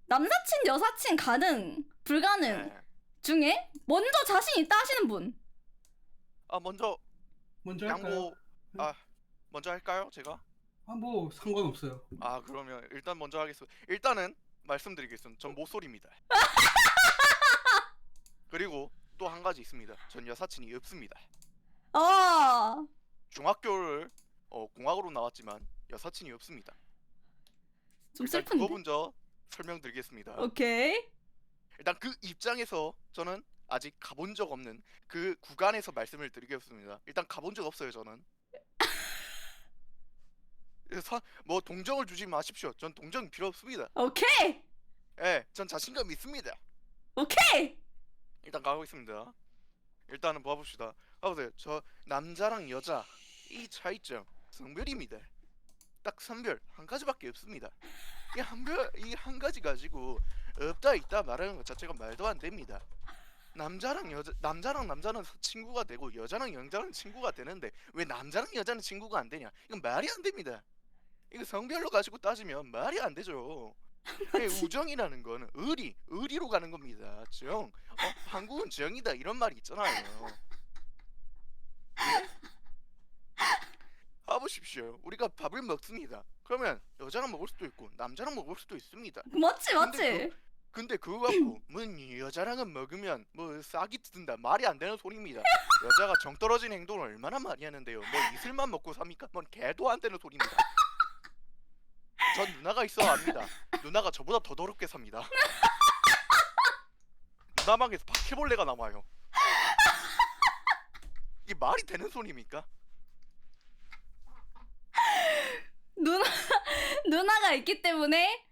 Speaker 1: 남사친, 여사친 가능, 불가능
Speaker 6: 네.
Speaker 1: 중에 먼저 자신 있다 하시는 분.
Speaker 6: 아 먼저
Speaker 2: 먼저 할까요?
Speaker 6: 양보 먼저 할까요? 제가?
Speaker 2: 뭐 상관없어요.
Speaker 6: 아 그러면 일단 먼저 하겠습니다. 일단은 말씀드리겠습니다. 전 모쏠입니다. 그리고 또 한 가지 있습니다. 전 여사친이 없습니다.
Speaker 1: 아,
Speaker 6: 중학교를 공학으로 나왔지만 여사친이 없습니다.
Speaker 1: 좀
Speaker 6: 일단
Speaker 1: 슬픈데.
Speaker 6: 그거 먼저 설명드리겠습니다.
Speaker 1: 오케이.
Speaker 6: 일단 그 입장에서 저는 아직 가본 적 없는 그 구간에서 말씀을 드리겠습니다. 일단 가본 적 없어요 저는. 그래서 뭐 동정을 주지 마십시오. 전 동정 필요 없습니다.
Speaker 1: 오케이.
Speaker 6: 예, 전 자신감 있습니다.
Speaker 1: 오케이.
Speaker 6: 일단 가고 있습니다. 일단은 봐봅시다. 봐보세요. 저 남자랑 여자 이 차이점 성별입니다. 딱 선별 한 가지밖에 없습니다. 이 한 가지 가지고 없다 있다 말하는 것 자체가 말도 안 됩니다. 남자랑 남자는 친구가 되고 여자랑 여자는 친구가 되는데 왜 남자랑 여자는 친구가 안 되냐? 이건 말이 안 됩니다. 이거 성별로 가지고 따지면 말이 안 되죠. 우정이라는 거는 의리로 가는 겁니다. 정. 한국은 정이다 이런 말이 있잖아요. 봐보십시오. 우리가 밥을 먹습니다. 그러면 여자랑 먹을 수도 있고 남자랑 먹을 수도 있습니다.
Speaker 1: 맞지, 맞지.
Speaker 6: 근데 그거 갖고 뭐 여자랑은 먹으면 뭐 싹이 튼다 말이 안 되는 소리입니다. 여자가 정 떨어진 행동을 얼마나 많이 하는데요. 뭐 이슬만 먹고 삽니까? 뭔 개도 안 되는 소리입니다. 전 누나가 있어 압니다. 누나가 저보다 더 더럽게 삽니다. 누나 방에서 바퀴벌레가 남아요. 이게 말이 되는 소리입니까?
Speaker 1: 누나가 있기 때문에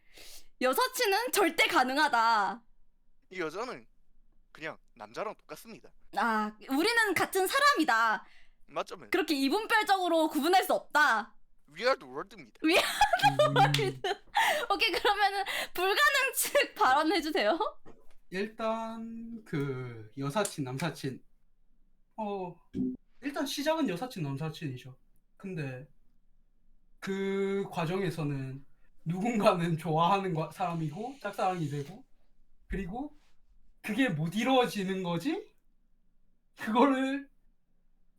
Speaker 1: 여사친은 절대 가능하다.
Speaker 6: 이 여자는 그냥 남자랑 똑같습니다.
Speaker 1: 아, 우리는 같은 사람이다.
Speaker 6: 맞죠?
Speaker 1: 그렇게 이분별적으로 구분할 수 없다.
Speaker 6: We are the world입니다.
Speaker 1: 오케이, 그러면은 불가능 측 발언해주세요.
Speaker 2: 일단 그 여사친, 남사친. 일단 시작은 여사친, 남사친이죠. 근데 그 과정에서는 누군가는 좋아하는 사람이고 짝사랑이 되고 그리고 그게 못 이루어지는 거지? 그거를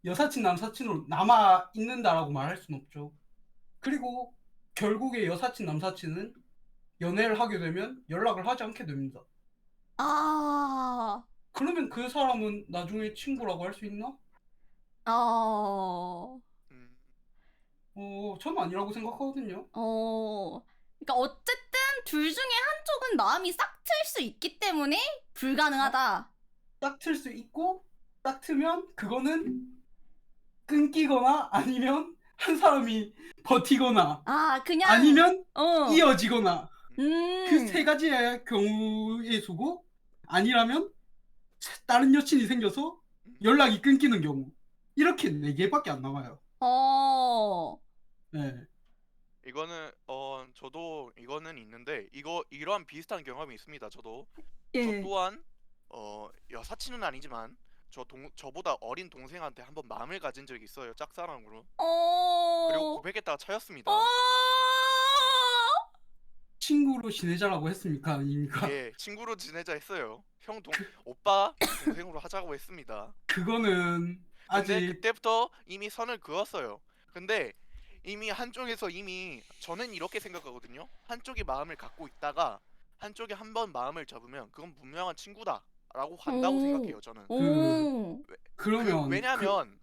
Speaker 2: 여사친, 남사친으로 남아 있는다라고 말할 순 없죠. 그리고 결국에 여사친, 남사친은 연애를 하게 되면 연락을 하지 않게 됩니다.
Speaker 1: 아,
Speaker 2: 그러면 그 사람은 나중에 친구라고 할 수 있나? 저는 아니라고 생각하거든요.
Speaker 1: 그러니까 어쨌든 둘 중에 한쪽은 마음이 싹 틀 수 있기 때문에 불가능하다.
Speaker 2: 딱 틀 수 있고 딱 트면 그거는 끊기거나 아니면 한 사람이 버티거나
Speaker 1: 아, 그냥
Speaker 2: 아니면
Speaker 1: 어.
Speaker 2: 이어지거나
Speaker 1: 음.
Speaker 2: 그 세 가지의 경우의 수고 아니라면 다른 여친이 생겨서 연락이 끊기는 경우 이렇게 4개밖에 안 나와요. 네.
Speaker 6: 이거는 저도 이거는 있는데 이러한 비슷한 경험이 있습니다. 저도
Speaker 1: 예.
Speaker 6: 저 또한 여사친은 아니지만 저보다 어린 동생한테 한번 마음을 가진 적이 있어요. 짝사랑으로. 그리고 고백했다가 차였습니다.
Speaker 2: 친구로 지내자라고 했습니까? 아닙니까?
Speaker 6: 예, 친구로 지내자 했어요. 오빠 동생으로 하자고 했습니다.
Speaker 2: 그거는 아직
Speaker 6: 근데 그때부터 이미 선을 그었어요. 근데 이미 저는 이렇게 생각하거든요. 한쪽이 마음을 갖고 있다가 한쪽이 한번 마음을 접으면 그건 분명한 친구다라고 한다고 생각해요. 저는.
Speaker 2: 그러면
Speaker 6: 왜냐면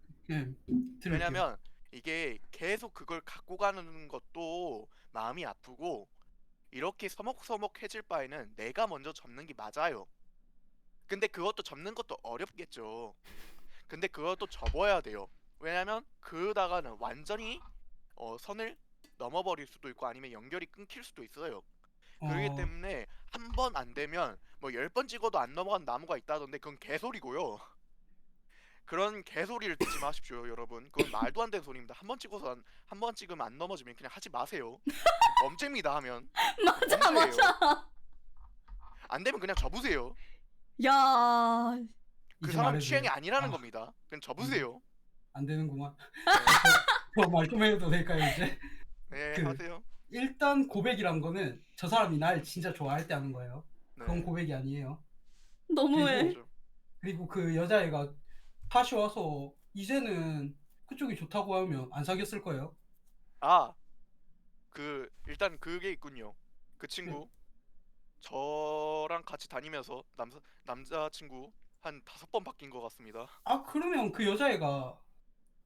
Speaker 2: 들을게요.
Speaker 6: 이게 계속 그걸 갖고 가는 것도 마음이 아프고 이렇게 서먹서먹해질 바에는 내가 먼저 접는 게 맞아요. 근데 그것도 접는 것도 어렵겠죠. 근데 그것도 접어야 돼요. 왜냐면 그러다가는 완전히 선을 넘어버릴 수도 있고 아니면 연결이 끊길 수도 있어요. 그렇기
Speaker 2: 어,
Speaker 6: 때문에 한 번 안 되면 뭐 10번 찍어도 안 넘어간 나무가 있다던데 그건 개소리고요. 그런 개소리를 듣지 마십시오, 여러분. 그건 말도 안 되는 소리입니다. 한 번 찍으면 안 넘어지면 그냥 하지 마세요. 범죄입니다 하면.
Speaker 1: 맞아,
Speaker 6: 범죄예요.
Speaker 1: 맞아.
Speaker 6: 안 되면 그냥 접으세요.
Speaker 1: 야,
Speaker 6: 그
Speaker 2: 이제
Speaker 6: 사람
Speaker 2: 말해도
Speaker 6: 취향이
Speaker 2: 돼요?
Speaker 6: 아니라는
Speaker 2: 아,
Speaker 6: 겁니다. 그냥 접으세요.
Speaker 2: 안 되는구만.
Speaker 6: 네,
Speaker 2: 저말 좀 해도 될까요 이제?
Speaker 6: 네
Speaker 2: 그
Speaker 6: 하세요.
Speaker 2: 일단 고백이란 거는 저 사람이 날 진짜 좋아할 때 하는 거예요. 그건
Speaker 6: 네,
Speaker 2: 고백이 아니에요.
Speaker 1: 너무해.
Speaker 6: 그렇죠.
Speaker 2: 그리고 그 여자애가 다시 와서 이제는 그쪽이 좋다고 하면 안 사귀었을 거예요.
Speaker 6: 아, 일단 그게 있군요. 그
Speaker 2: 네.
Speaker 6: 친구 저랑 같이 다니면서 남자친구 한 5번 바뀐 것 같습니다.
Speaker 2: 아 그러면 그 여자애가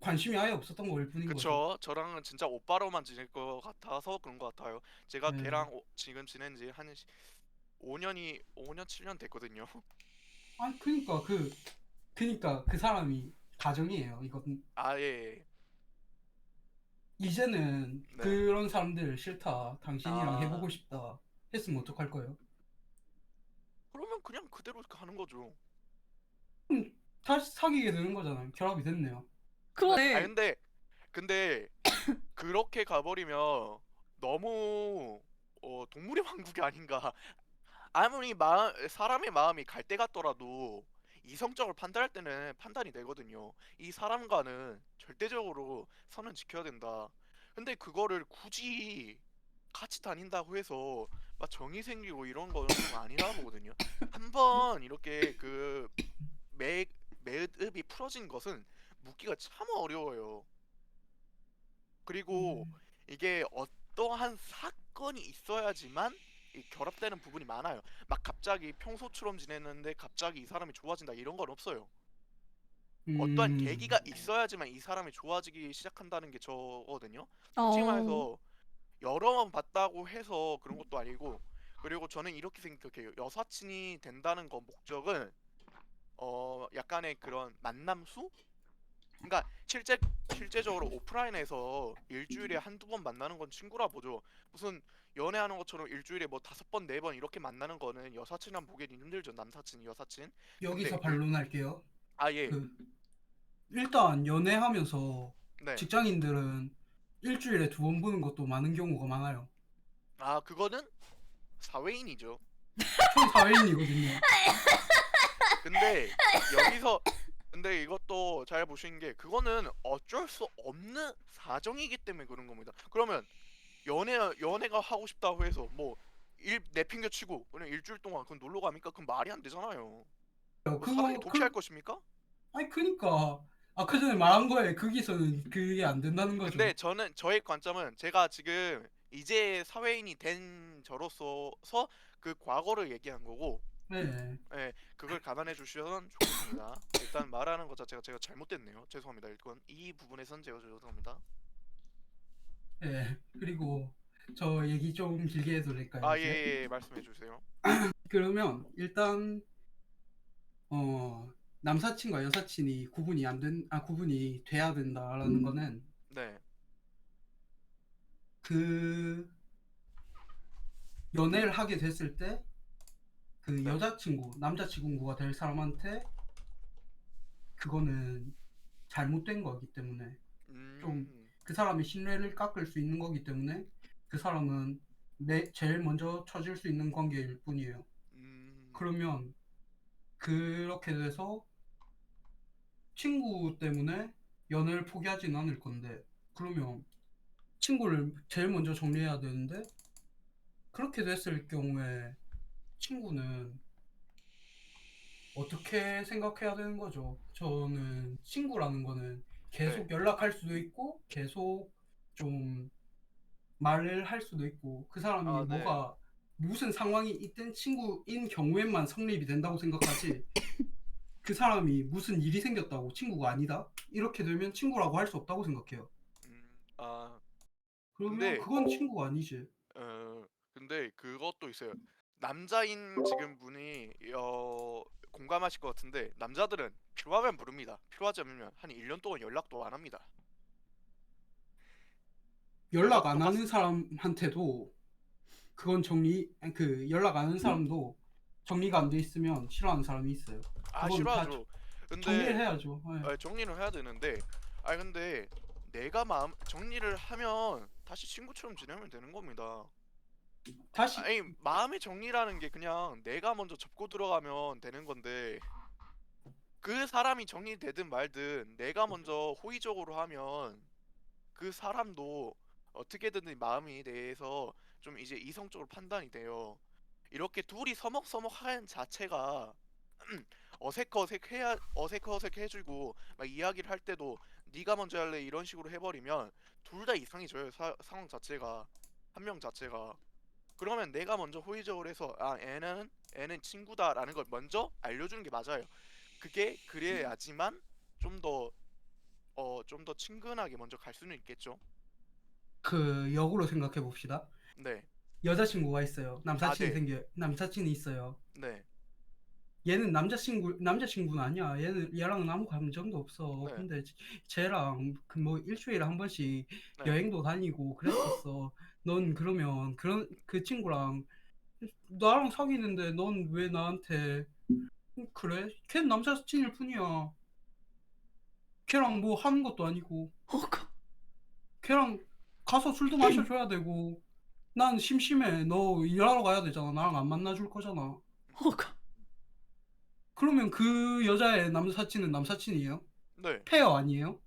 Speaker 2: 관심이 아예 없었던 거일 뿐인 거죠.
Speaker 6: 그쵸. 저랑은 진짜 오빠로만 지낼 것 같아서 그런 것 같아요. 제가
Speaker 2: 네.
Speaker 6: 걔랑 지금 지낸 지 한 5년 7년 됐거든요.
Speaker 2: 아 그니까 그 사람이 가정이에요. 이건
Speaker 6: 아, 예.
Speaker 2: 이제는
Speaker 6: 네.
Speaker 2: 그런 사람들 싫다. 당신이랑
Speaker 6: 아,
Speaker 2: 해보고 싶다. 했으면 어떡할 거예요?
Speaker 6: 그러면 그냥 그대로 가는 거죠.
Speaker 2: 그럼 다시 사귀게 되는 거잖아요. 결합이 됐네요.
Speaker 6: 아,
Speaker 1: 그러네.
Speaker 6: 근데 그렇게 가버리면 너무 동물의 왕국이 아닌가. 아무리 사람의 마음이 갈 때 같더라도 이성적으로 판단할 때는 판단이 되거든요. 이 사람과는 절대적으로 선은 지켜야 된다. 근데 그거를 굳이 같이 다닌다고 해서 막 정이 생기고 이런 거는 아니라 보거든요. 한번 이렇게 그 매듭이 풀어진 것은 묻기가 참 어려워요. 그리고
Speaker 2: 음,
Speaker 6: 이게 어떠한 사건이 있어야지만 이 결합되는 부분이 많아요. 막 갑자기 평소처럼 지냈는데 갑자기 이 사람이 좋아진다 이런 건 없어요. 어떠한
Speaker 2: 음,
Speaker 6: 계기가 있어야지만 이 사람이 좋아지기 시작한다는 게 저거든요. 솔직히
Speaker 1: 어,
Speaker 6: 말해서 여러 번 봤다고 해서 그런 것도 아니고, 그리고 저는 이렇게 생각해요. 여사친이 된다는 거 목적은 약간의 그런 만남수? 그러니까 실제적으로 오프라인에서 일주일에 한두 번 만나는 건 친구라 보죠. 무슨 연애하는 것처럼 일주일에 뭐 5번, 4번 이렇게 만나는 거는 여사친이랑 보기엔 힘들죠. 남사친, 여사친. 근데
Speaker 2: 여기서 반론할게요.
Speaker 6: 예.
Speaker 2: 그 일단 연애하면서
Speaker 6: 네.
Speaker 2: 직장인들은 일주일에 2번 보는 것도 많은 경우가 많아요.
Speaker 6: 아, 그거는 사회인이죠.
Speaker 2: 총사회인이거든요.
Speaker 6: 근데 여기서 근데 이것도 잘 보시는 게 그거는 어쩔 수 없는 사정이기 때문에 그런 겁니다. 그러면 연애가 하고 싶다고 해서 뭐 일 내팽겨치고 그냥 일주일 동안 그건 놀러 가니까 그건 말이 안 되잖아요. 뭐 사랑이 독시할 것입니까?
Speaker 2: 아니 그니까 아까 전에 말한 거에 거기서는 그게 안 된다는 거죠.
Speaker 6: 근데 저의 관점은 제가 지금 이제 사회인이 된 저로서서 그 과거를 얘기한 거고,
Speaker 2: 네.
Speaker 6: 예, 그걸 감안해 주시면 좋겠습니다. 일단 말하는 것 자체가 제가 잘못됐네요. 죄송합니다. 이건 이 부분에선 제가 죄송합니다.
Speaker 2: 네. 그리고 저 얘기 좀 길게 해도 될까요,
Speaker 6: 아,
Speaker 2: 이제?
Speaker 6: 예, 말씀해 주세요.
Speaker 2: 그러면 일단 남사친과 여사친이 구분이 돼야 된다라는 거는
Speaker 6: 네,
Speaker 2: 그 연애를 하게 됐을 때 그
Speaker 6: 네.
Speaker 2: 남자친구가 될 사람한테 그거는 잘못된 거기 때문에 좀
Speaker 6: 음,
Speaker 2: 그 사람의 신뢰를 깎을 수 있는 거기 때문에 그 사람은 제일 먼저 쳐줄 수 있는 관계일 뿐이에요.
Speaker 6: 음,
Speaker 2: 그러면 그렇게 돼서 친구 때문에 연애를 포기하진 않을 건데 그러면 친구를 제일 먼저 정리해야 되는데 그렇게 됐을 경우에 친구는 어떻게 생각해야 되는 거죠? 저는 친구라는 거는
Speaker 6: 네.
Speaker 2: 계속 연락할 수도 있고 계속 좀 말을 할 수도 있고 그 사람이
Speaker 6: 아, 네.
Speaker 2: 무슨 상황이 있든 친구인 경우에만 성립이 된다고 생각하지 그 사람이 무슨 일이 생겼다고 친구가 아니다? 이렇게 되면 친구라고 할 수 없다고 생각해요.
Speaker 6: 아,
Speaker 2: 그러면
Speaker 6: 근데
Speaker 2: 그건 친구가 아니지.
Speaker 6: 근데 그것도 있어요. 남자인 지금 분이 공감하실 것 같은데 남자들은 필요하면 부릅니다. 필요하지 않으면 한 1년 동안 연락도 안 합니다.
Speaker 2: 연락 안 하는 사람한테도 그건 연락 안 하는 사람도 정리가 안 돼 있으면 싫어하는 사람이 있어요.
Speaker 6: 아,
Speaker 2: 그건 다
Speaker 6: 싫어하죠.
Speaker 2: 정리를
Speaker 6: 근데
Speaker 2: 해야죠. 예.
Speaker 6: 정리는 해야 되는데, 근데 내가 마음 정리를 하면 다시 친구처럼 지내면 되는 겁니다.
Speaker 2: 다시
Speaker 6: 아니, 마음의 정리라는 게 그냥 내가 먼저 접고 들어가면 되는 건데, 그 사람이 정리되든 말든 내가 먼저 호의적으로 하면 그 사람도 어떻게든 마음이 대해서 좀 이제 이성적으로 판단이 돼요. 이렇게 둘이 서먹서먹하는 자체가 어색해지고 막 이야기를 할 때도 네가 먼저 할래 이런 식으로 해버리면 둘 다 이상해져요. 상황 자체가, 한 명 자체가. 그러면 내가 먼저 호의적으로 해서 애는 친구다라는 걸 먼저 알려주는 게 맞아요. 그게 그래야지만 좀 더 친근하게 먼저 갈 수는 있겠죠.
Speaker 2: 그 역으로 생각해 봅시다.
Speaker 6: 네,
Speaker 2: 여자친구가 있어요.
Speaker 6: 네.
Speaker 2: 남사친이 있어요.
Speaker 6: 네,
Speaker 2: 얘는 남자친구는 아니야. 얘랑은 아무 감정도 없어.
Speaker 6: 네,
Speaker 2: 근데 쟤랑 그 뭐 일주일에 한 번씩
Speaker 6: 네.
Speaker 2: 여행도 다니고 그랬었어. 넌 그러면 그 친구랑 나랑 사귀는데 넌 왜 나한테 그래? 걔는 남사친일 뿐이야. 걔랑 뭐 하는 것도 아니고 걔랑 가서 술도 마셔줘야 되고 난 심심해. 너 일하러 가야 되잖아. 나랑 안 만나줄 거잖아. 그러면 그 여자의 남사친은 남사친이에요?
Speaker 6: 네.
Speaker 2: 페어 아니에요?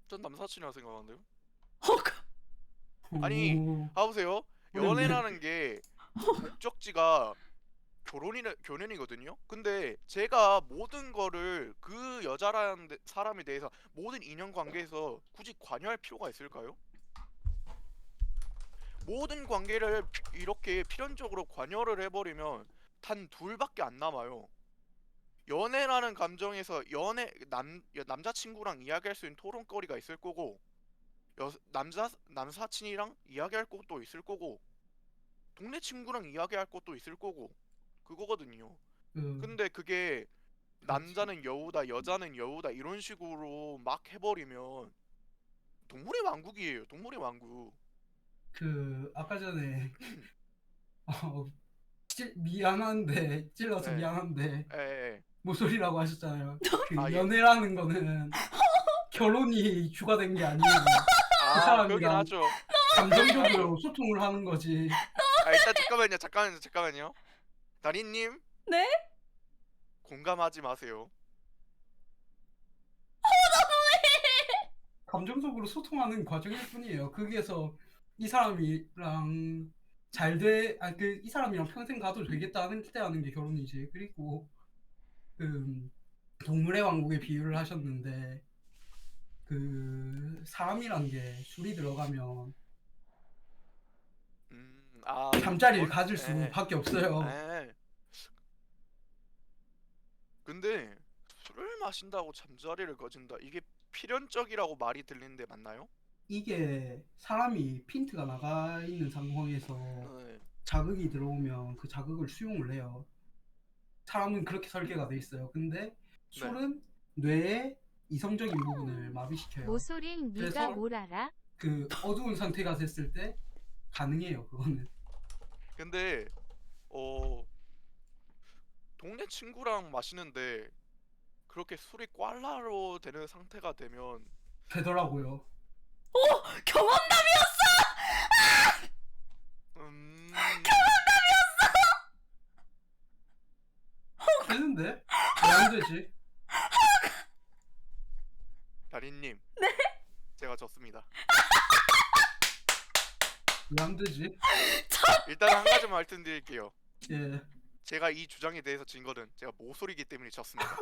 Speaker 6: 전 남사친이라 생각하는데요. 아니,
Speaker 2: 오,
Speaker 6: 봐보세요.
Speaker 2: 어렵네.
Speaker 6: 연애라는 게 목적지가 교련이거든요. 근데 제가 모든 거를 그 여자라는 사람에 대해서 모든 인연관계에서 굳이 관여할 필요가 있을까요? 모든 관계를 이렇게 필연적으로 관여를 해버리면 단 둘밖에 안 남아요. 연애라는 감정에서 남자친구랑 이야기할 수 있는 토론거리가 있을 거고, 남사친이랑 이야기할 것도 있을 거고, 동네 친구랑 이야기할 것도 있을 거고, 그거거든요. 근데 그게
Speaker 2: 그렇지.
Speaker 6: 남자는 여우다, 여자는 여우다 이런 식으로 막 해버리면 동물의 왕국이에요. 동물의 왕국.
Speaker 2: 아까 전에 어, 미안한데 찔러서
Speaker 6: 네.
Speaker 2: 미안한데
Speaker 6: 에.
Speaker 2: 모쏠이라고 하셨잖아요.
Speaker 6: 아, 예.
Speaker 2: 연애라는 거는 결혼이 주가 된 게 아니에요. 그
Speaker 6: 그러긴
Speaker 2: 사람이랑
Speaker 6: 하죠.
Speaker 2: 감정적으로 소통을 하는 거지.
Speaker 6: 일단 잠깐만요. 다리님
Speaker 1: 네?
Speaker 6: 공감하지 마세요.
Speaker 2: 감정적으로 소통하는 과정일 뿐이에요. 거기에서 이 사람이랑 이 사람이랑 평생 가도 되겠다는 기대하는 게 결혼이지. 그리고 동물의 왕국에 비유를 하셨는데 사람이란 게 술이 들어가면 잠자리를
Speaker 6: 그건
Speaker 2: 가질 수밖에 없어요.
Speaker 6: 에. 근데 술을 마신다고 잠자리를 가진다. 이게 필연적이라고 말이 들리는데 맞나요?
Speaker 2: 이게 사람이 핀트가 나가 있는 상황에서
Speaker 6: 네.
Speaker 2: 자극이 들어오면 그 자극을 수용을 해요. 사람은 그렇게 설계가 돼 있어요. 근데 술은 뇌의 이성적인 부분을 마비시켜요.
Speaker 7: 모쏠인
Speaker 2: 그래서
Speaker 7: 네가 뭘 알아?
Speaker 2: 그 어두운 상태가 됐을 때 가능해요. 그거는.
Speaker 6: 근데 동네 친구랑 마시는데 그렇게 술이 꽐라로 되는 상태가 되면
Speaker 2: 되더라고요.
Speaker 1: 경험담이었어!
Speaker 2: 되는데 왜 안 되지?
Speaker 6: 다리님. 네? 제가 졌습니다.
Speaker 2: 왜 안 되지?
Speaker 6: 일단 한 가지만 말씀드릴게요.
Speaker 2: 예.
Speaker 6: 제가 이 주장에 대해서 진 거는 제가 모쏠이기 때문에 졌습니다.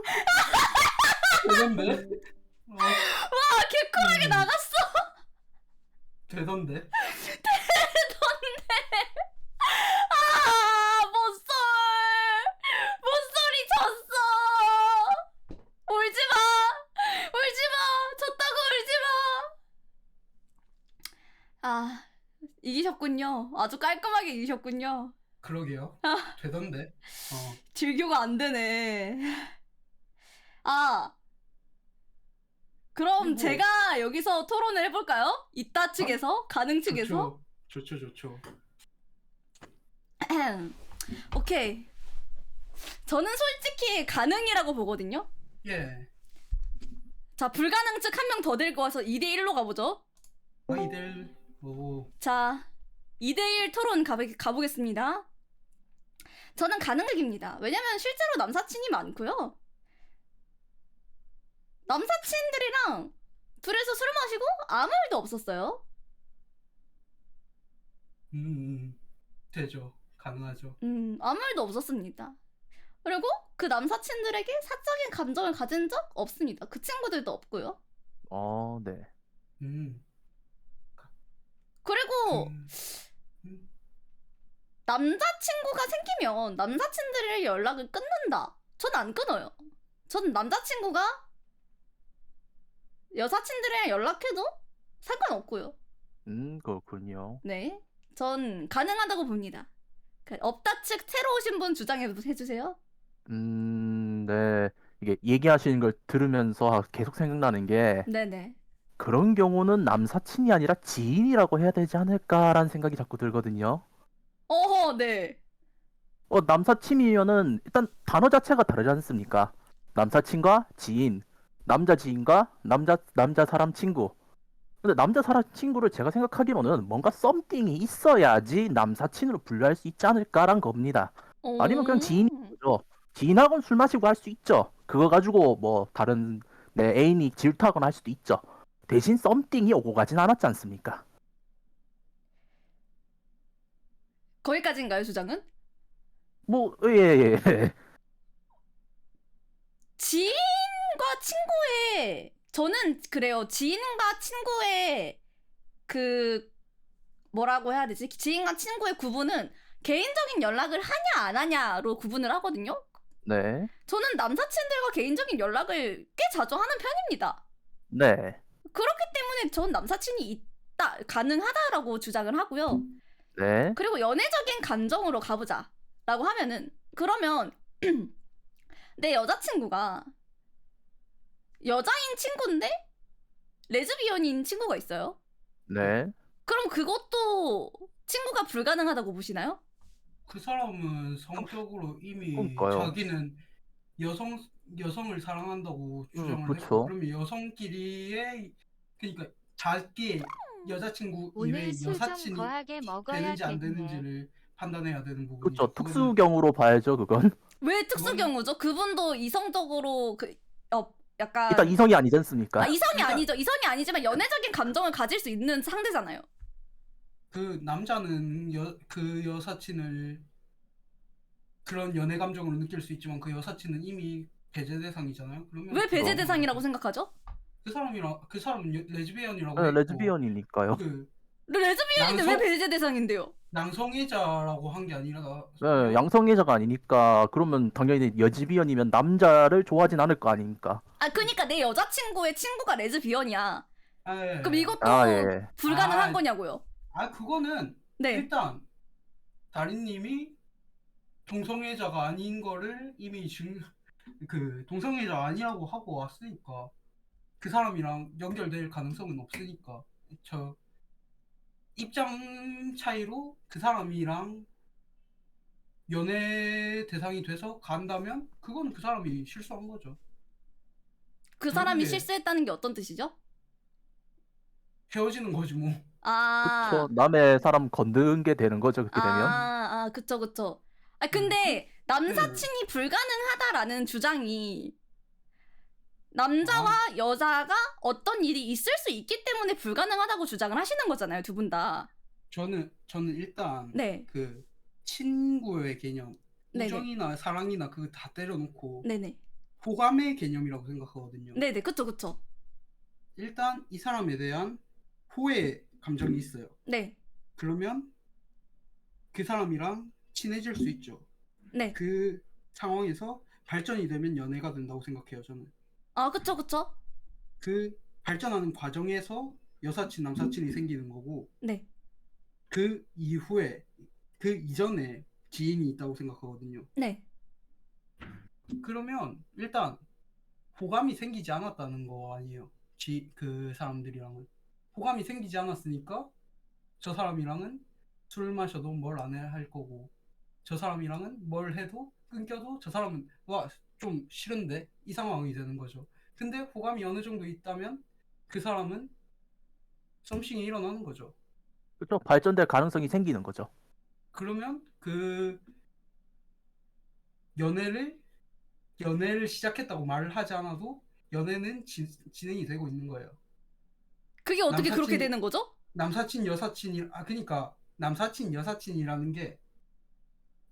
Speaker 2: 되던데?
Speaker 1: 와, 개쿨하게 나갔어!
Speaker 2: 되던데?
Speaker 1: 모쏠이 졌어! 울지마! 졌다고 울지마! 이기셨군요. 아주 깔끔하게 이기셨군요.
Speaker 2: 그러게요. 되던데?
Speaker 1: 질교가 안 되네. 그럼
Speaker 2: 그리고-
Speaker 1: 제가 여기서 토론을 해볼까요? 이따 측에서? 가능 측에서?
Speaker 2: 좋죠.
Speaker 1: 오케이. 저는 솔직히 가능이라고 보거든요.
Speaker 2: 예.
Speaker 1: 자, 불가능 측 한 명 더 데리고 와서 2대1로 가보죠.
Speaker 2: 이들 뭐
Speaker 1: 자, 2대1 토론 가보겠습니다. 저는 가능극입니다. 왜냐면 실제로 남사친이 많고요. 남사친들이랑 둘이서 술 마시고 아무 일도 없었어요.
Speaker 2: 되죠. 가능하죠.
Speaker 1: 아무 일도 없었습니다. 그리고 그 남사친들에게 사적인 감정을 가진 적 없습니다. 그 친구들도 없고요.
Speaker 4: 네.
Speaker 2: 음.
Speaker 1: 그리고
Speaker 2: 음.
Speaker 1: 남자친구가 생기면 남사친들의 연락을 끊는다. 전 안 끊어요. 전 남자친구가 여사친들이랑 연락해도 상관없고요.
Speaker 4: 그렇군요.
Speaker 1: 네. 전 가능하다고 봅니다. 없다 측 새로 오신 분 주장해주세요.
Speaker 4: 네. 이게 얘기하시는 걸 들으면서 계속 생각나는 게
Speaker 1: 네네.
Speaker 4: 그런 경우는 남사친이 아니라 지인이라고 해야 되지 않을까라는 생각이 자꾸 들거든요.
Speaker 1: 어허, 네.
Speaker 4: 남사친이면은 일단 단어 자체가 다르지 않습니까? 남사친과 지인, 남자 지인과 남자 사람 친구. 근데 남자 사람 친구를 제가 생각하기로는 뭔가 썸띵이 있어야지 남사친으로 분류할 수 있지 않을까란 겁니다. 아니면 그냥 지인인 거죠. 지인하고는 술 마시고 할 수 있죠. 그거 가지고 뭐 다른 내 애인이 질투하거나 할 수도 있죠. 대신 썸띵이 오고 가진 않았지 않습니까?
Speaker 1: 거기까지인가요, 주장은?
Speaker 4: 예.
Speaker 1: 지인과 친구의 저는 그래요. 지인과 친구의 그 뭐라고 해야 되지? 지인과 친구의 구분은 개인적인 연락을 하냐 안 하냐로 구분을 하거든요.
Speaker 4: 네.
Speaker 1: 저는 남사친들과 개인적인 연락을 꽤 자주 하는 편입니다.
Speaker 4: 네.
Speaker 1: 그렇기 때문에 전 남사친이 있다 가능하다라고 주장을 하고요.
Speaker 4: 네.
Speaker 1: 그리고 연애적인 감정으로 가보자라고 하면은 그러면 내 여자친구가 여자인 친구인데 레즈비언인 친구가 있어요.
Speaker 4: 네.
Speaker 1: 그럼 그것도 친구가 불가능하다고 보시나요?
Speaker 2: 그 사람은 성적으로 이미
Speaker 4: 그러니까요.
Speaker 2: 자기는 여성을 사랑한다고 주장을
Speaker 4: 그쵸.
Speaker 2: 했고, 그러면 여성끼리의 그러니까 자기 여자친구
Speaker 7: 오늘
Speaker 2: 이외에
Speaker 7: 술 좀
Speaker 2: 여사친이
Speaker 7: 거하게
Speaker 2: 되는지 안
Speaker 7: 먹어야겠네.
Speaker 2: 되는지를 판단해야 되는 부분이죠.
Speaker 4: 그쵸.
Speaker 2: 그거는
Speaker 4: 특수경우로 봐야죠, 그건.
Speaker 1: 왜 특수
Speaker 2: 그건-
Speaker 1: 경우죠? 그분도 이성적으로 약간
Speaker 4: 일단 이성이 아니지 않습니까?
Speaker 1: 이성이
Speaker 2: 그러니까-
Speaker 1: 아니죠. 이성이 아니지만 연애적인 감정을 가질 수 있는 상대잖아요.
Speaker 2: 그 남자는 그 여사친을 그런 연애 감정으로 느낄 수 있지만 그 여사친은 이미 배제 대상이잖아요. 그러면
Speaker 1: 왜 배제
Speaker 2: 그거-
Speaker 1: 대상이라고 생각하죠?
Speaker 2: 그 사람은 레즈비언이라고
Speaker 4: 네,
Speaker 2: 했고,
Speaker 4: 레즈비언이니까요.
Speaker 2: 그
Speaker 1: 레즈비언인데 왜
Speaker 2: 양성-
Speaker 1: 배제 대상인데요?
Speaker 2: 양성애자라고 한 게 아니라
Speaker 4: 네, 양성애자가 아니니까 그러면 당연히 여지비언이면 남자를 좋아하진 않을 거 아닙니까?
Speaker 1: 그러니까 내 여자친구의 친구가 레즈비언이야.
Speaker 2: 예.
Speaker 1: 그럼 이것도
Speaker 4: 예.
Speaker 1: 불가능한
Speaker 2: 아,
Speaker 1: 거냐고요?
Speaker 2: 그거는
Speaker 1: 네.
Speaker 2: 일단 다린님이 동성애자가 아닌 거를 이미 동성애자 아니라고 하고 왔으니까 그 사람이랑 연결될 가능성은 없으니까 저 입장 차이로 그 사람이랑 연애 대상이 돼서 간다면 그건 그 사람이 실수한 거죠.
Speaker 1: 그 사람이
Speaker 2: 그런데-
Speaker 1: 실수했다는 게 어떤 뜻이죠?
Speaker 2: 헤어지는 거지 뭐.
Speaker 4: 그쵸. 남의 사람 건든 게 되는 거죠, 그렇게 되면.
Speaker 1: 그쵸. 근데 남사친이 불가능하다라는 주장이 남자와 여자가 어떤 일이 있을 수 있기 때문에 불가능하다고 주장을 하시는 거잖아요, 두 분 다.
Speaker 2: 저는 일단
Speaker 1: 네.
Speaker 2: 그 친구의 개념,
Speaker 1: 네네.
Speaker 2: 우정이나 사랑이나 그거 다 때려놓고
Speaker 1: 네네.
Speaker 2: 호감의 개념이라고 생각하거든요.
Speaker 1: 네네, 그쵸.
Speaker 2: 일단 이 사람에 대한 호의 감정이 있어요.
Speaker 1: 네.
Speaker 2: 그러면 그 사람이랑 친해질 수 있죠.
Speaker 1: 네.
Speaker 2: 그 상황에서 발전이 되면 연애가 된다고 생각해요, 저는.
Speaker 1: 그쵸.
Speaker 2: 그 발전하는 과정에서 여사친, 남사친이 생기는 거고,
Speaker 1: 네.
Speaker 2: 그 이후에, 그 이전에 지인이 있다고 생각하거든요.
Speaker 1: 네.
Speaker 2: 그러면 일단 호감이 생기지 않았다는 거 아니에요. 그 사람들이랑은 호감이 생기지 않았으니까 저 사람이랑은 술 마셔도 뭘 안 할 거고, 저 사람이랑은 뭘 해도 끊겨도 저 사람은 와 좀 싫은데 이 상황이 되는 거죠. 근데 호감이 어느 정도 있다면 그 사람은 썸씽이 일어나는 거죠.
Speaker 4: 그렇죠. 발전될 가능성이 생기는 거죠.
Speaker 2: 그러면 그 연애를 시작했다고 말을 하지 않아도 연애는 진행이 되고 있는 거예요.
Speaker 1: 그게 어떻게 그렇게
Speaker 2: 남사친-
Speaker 1: 되는 거죠?
Speaker 2: 남사친 여사친이 그러니까 남사친 여사친이라는 게